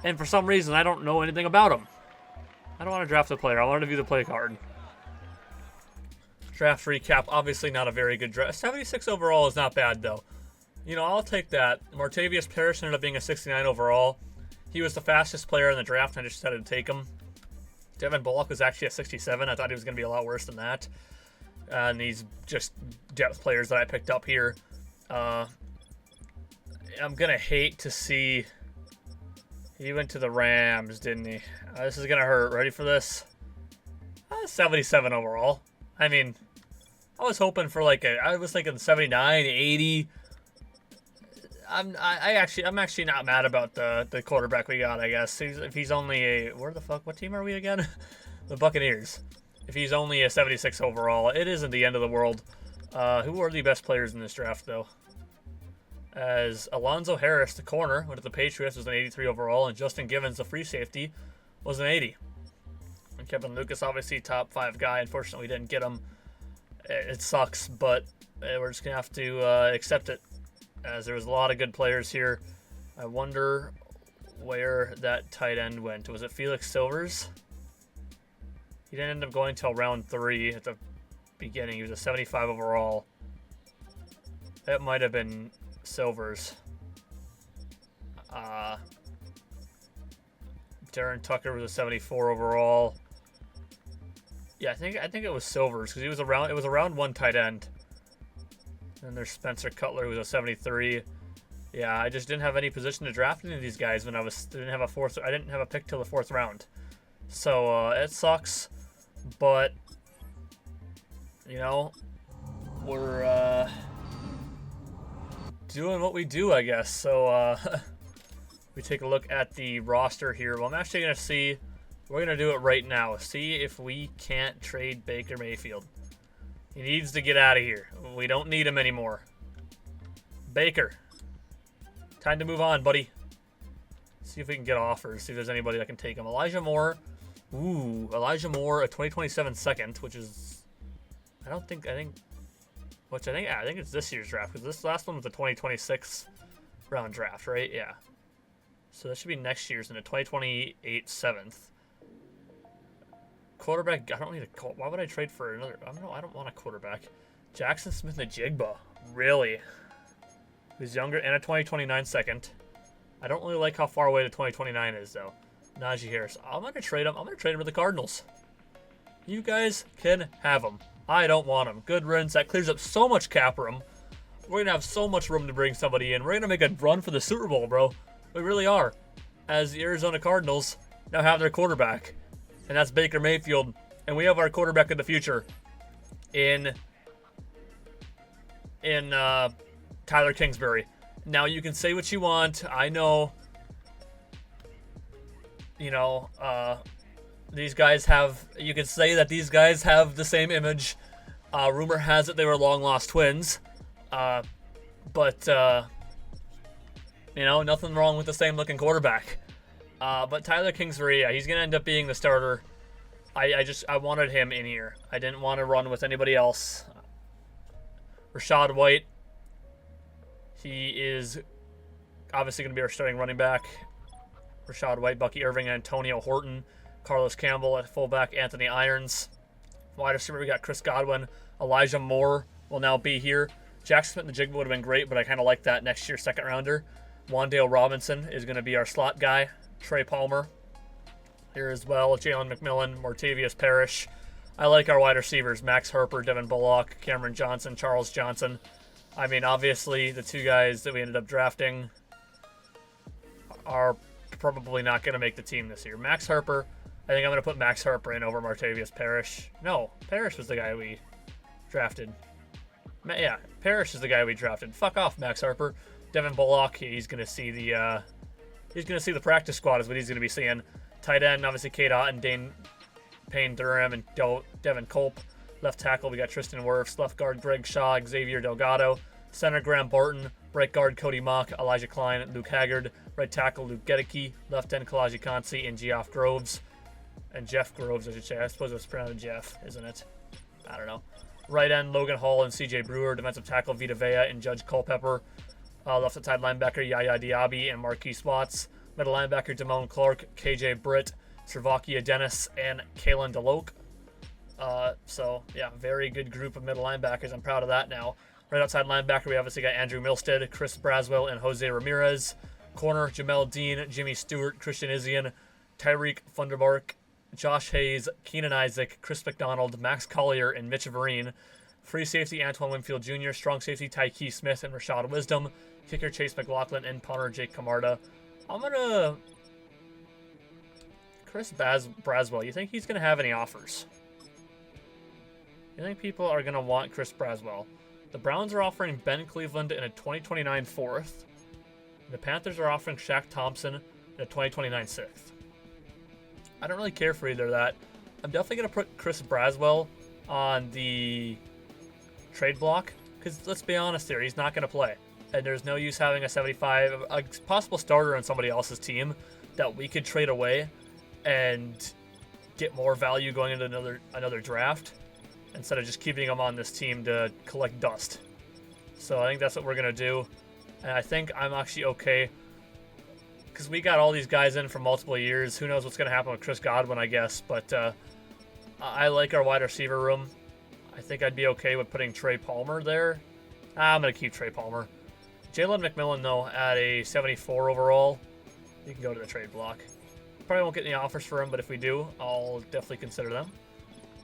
and for some reason I don't know anything about them. I don't want to draft the player. I want to view the play card. Draft recap. Obviously not a very good draft. 76 overall is not bad though. You know, I'll take that. Martavius Parrish ended up being a 69 overall. He was the fastest player in the draft, and I just decided to take him. Devin Bullock was actually a 67. I thought he was going to be a lot worse than that. And these just depth players that I picked up here. I'm going to hate to see... He went to the Rams, didn't he? This is going to hurt. Ready for this? 77 overall. I mean, I was hoping for I was thinking 79, 80. I'm actually not mad about the quarterback we got. I guess if he's only what team are we again? The Buccaneers. If he's only a 76 overall, it isn't the end of the world. Who are the best players in this draft though? As Alonzo Harris, the corner, went to the Patriots, was an 83 overall, and Justin Givens, the free safety, was an 80. And Kevin Lucas, obviously top 5 guy. Unfortunately, we didn't get him. It sucks, but we're just gonna have to accept it, as there was a lot of good players here. I wonder where that tight end went. Was it Felix Silvers? He didn't end up going till round 3 at the beginning. He was a 75 overall. That might have been Silvers. Darren Tucker was a 74 overall. Yeah, I think it was Silvers because he was around. It was a round 1 tight end. And there's Spencer Cutler, who was a 73. Yeah, I just didn't have any position to draft any of these guys when I didn't have a pick till the 4th round. So it sucks, but you know, we're doing what we do, I guess. So we take a look at the roster here. Well, I'm actually gonna see. We're gonna do it right now. See if we can't trade Baker Mayfield. He needs to get out of here. We don't need him anymore. Baker, time to move on, buddy. See if we can get offers. See if there's anybody that can take him. Elijah Moore. Ooh, Elijah Moore, a 2027 second, which is, I think it's this year's draft, because this last one was the 2026 round draft, right? Yeah. So that should be next year's in the 2028 7th. Quarterback, I don't need a, why would I trade for another, I don't want a quarterback. Jackson Smith-Njigba, really? He's younger, and a 2029 second. I don't really like how far away the 2029 is, though. Najee Harris. I'm going to trade him. I'm going to trade him to the Cardinals. You guys can have him. I don't want him. Good riddance. That clears up so much cap room. We're going to have so much room to bring somebody in. We're going to make a run for the Super Bowl, bro. We really are. As the Arizona Cardinals now have their quarterback. And that's Baker Mayfield. And we have our quarterback of the future in Tyler Kingsbury. Now, you can say what you want. I know, these guys have, you could say that these guys have the same image. Rumor has it they were long-lost twins. But nothing wrong with the same-looking quarterback. But Tyler Kingsbury, yeah, he's going to end up being the starter. I wanted him in here. I didn't want to run with anybody else. Rachaad White, he is obviously going to be our starting running back. Rachaad White, Bucky Irving, Antonio Horton, Carlos Campbell at fullback, Anthony Irons. Wide receiver, we got Chris Godwin. Elijah Moore will now be here. Jackson Smith-Njigba would have been great, but I kind of like that next year second rounder. Wan'Dale Robinson is going to be our slot guy. Trey Palmer here as well. Jalen McMillan, Martavius Parrish. I like our wide receivers. Max Harper, Devin Bullock, Cameron Johnson, Charles Johnson. I mean, obviously, the 2 guys that we ended up drafting are probably not going to make the team this year. Max Harper, I think I'm going to put Max Harper in over Martavius Parrish. No, Parrish was the guy we drafted. Yeah, Parrish is the guy we drafted. Fuck off, Max Harper. Devin Bullock, he's going to see the practice squad is what he's going to be seeing. Tight end, obviously, Kate Otten, Payne Durham, and Devin Culp. Left tackle, we got Tristan Wirfs. Left guard, Greg Shaw, Xavier Delgado. Center, Graham Barton. Right guard, Cody Mock, Elijah Klein, Luke Haggard. Right tackle, Luke Gedeke. Left end, Kalaji Kansi, and Geoff Groves. And Jeff Groves, I should say. I suppose it's pronounced Jeff, isn't it? I don't know. Right end, Logan Hall and CJ Brewer. Defensive tackle, Vita Vea and Judge Culpepper. Left side linebacker, Yaya Diaby and Marquise Watts. Middle linebacker, Damone Clark, KJ Britt, Servakia Dennis, and Kalen DeLoach. So, yeah, very good group of middle linebackers. I'm proud of that now. Right outside linebacker, we obviously got Andrew Milstead, Chris Braswell, and Jose Ramirez. Corner, Jamel Dean, Jimmy Stewart, Christian Izian, Tyreek Funderbark, Josh Hayes, Keenan Isaac, Chris McDonald, Max Collier, and Mitch Vereen. Free safety, Antoine Winfield Jr., strong safety, Tyke Smith, and Rashad Wisdom. Kicker, Chase McLaughlin, and punter, Jake Camarda. I'm going to... Chris Braswell, you think he's going to have any offers? You think people are going to want Chris Braswell? The Browns are offering Ben Cleveland in a 2029 fourth, The Panthers are offering Shaq Thompson and a 2029 sixth. I don't really care for either of that. I'm definitely going to put Chris Braswell on the trade block because let's be honest here, he's not going to play. And there's no use having a 75, a possible starter on somebody else's team that we could trade away and get more value going into another draft instead of just keeping him on this team to collect dust. So I think that's what we're going to do. And I think I'm actually okay because we got all these guys in for multiple years. Who knows what's going to happen with Chris Godwin, I guess. But I like our wide receiver room. I think I'd be okay with putting Trey Palmer there. I'm going to keep Trey Palmer. Jalen McMillan, though, at a 74 overall, you can go to the trade block. Probably won't get any offers for him, but if we do, I'll definitely consider them.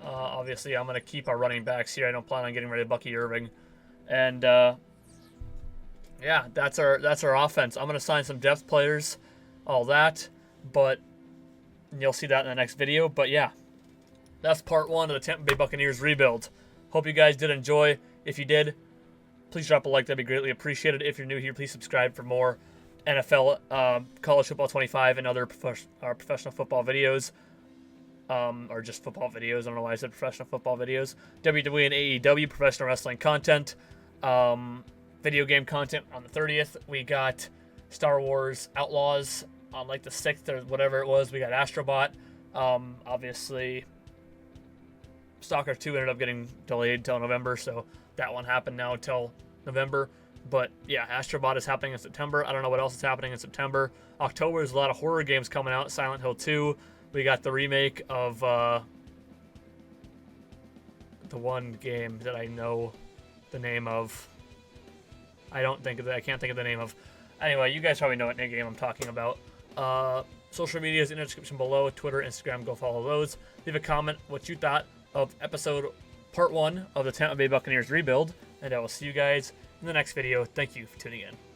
Obviously, I'm going to keep our running backs here. I don't plan on getting rid of Bucky Irving. And, yeah, that's our offense. I'm going to sign some depth players, all that, but you'll see that in the next video. But, yeah, that's part one of the Tampa Bay Buccaneers rebuild. Hope you guys did enjoy. If you did, please drop a like. That'd be greatly appreciated. If you're new here, please subscribe for more NFL, College Football 25, and other professional football videos. Or just football videos. I don't know why I said professional football videos. WWE and AEW professional wrestling content. Video game content on the 30th. We got Star Wars Outlaws on like the 6th or whatever it was. We got Astrobot. Obviously, Stalker 2 ended up getting delayed till November, so that one happened now till November. But yeah, Astrobot is happening in September. I don't know what else is happening in September. October, there's a lot of horror games coming out. Silent Hill 2. We got the remake of the one game that I know the name of. I can't think of the name of. Anyway, you guys probably know what game I'm talking about. Social media is in the description below. Twitter, Instagram, go follow those. Leave a comment what you thought of episode part 1 of the Tampa Bay Buccaneers rebuild. And I will see you guys in the next video. Thank you for tuning in.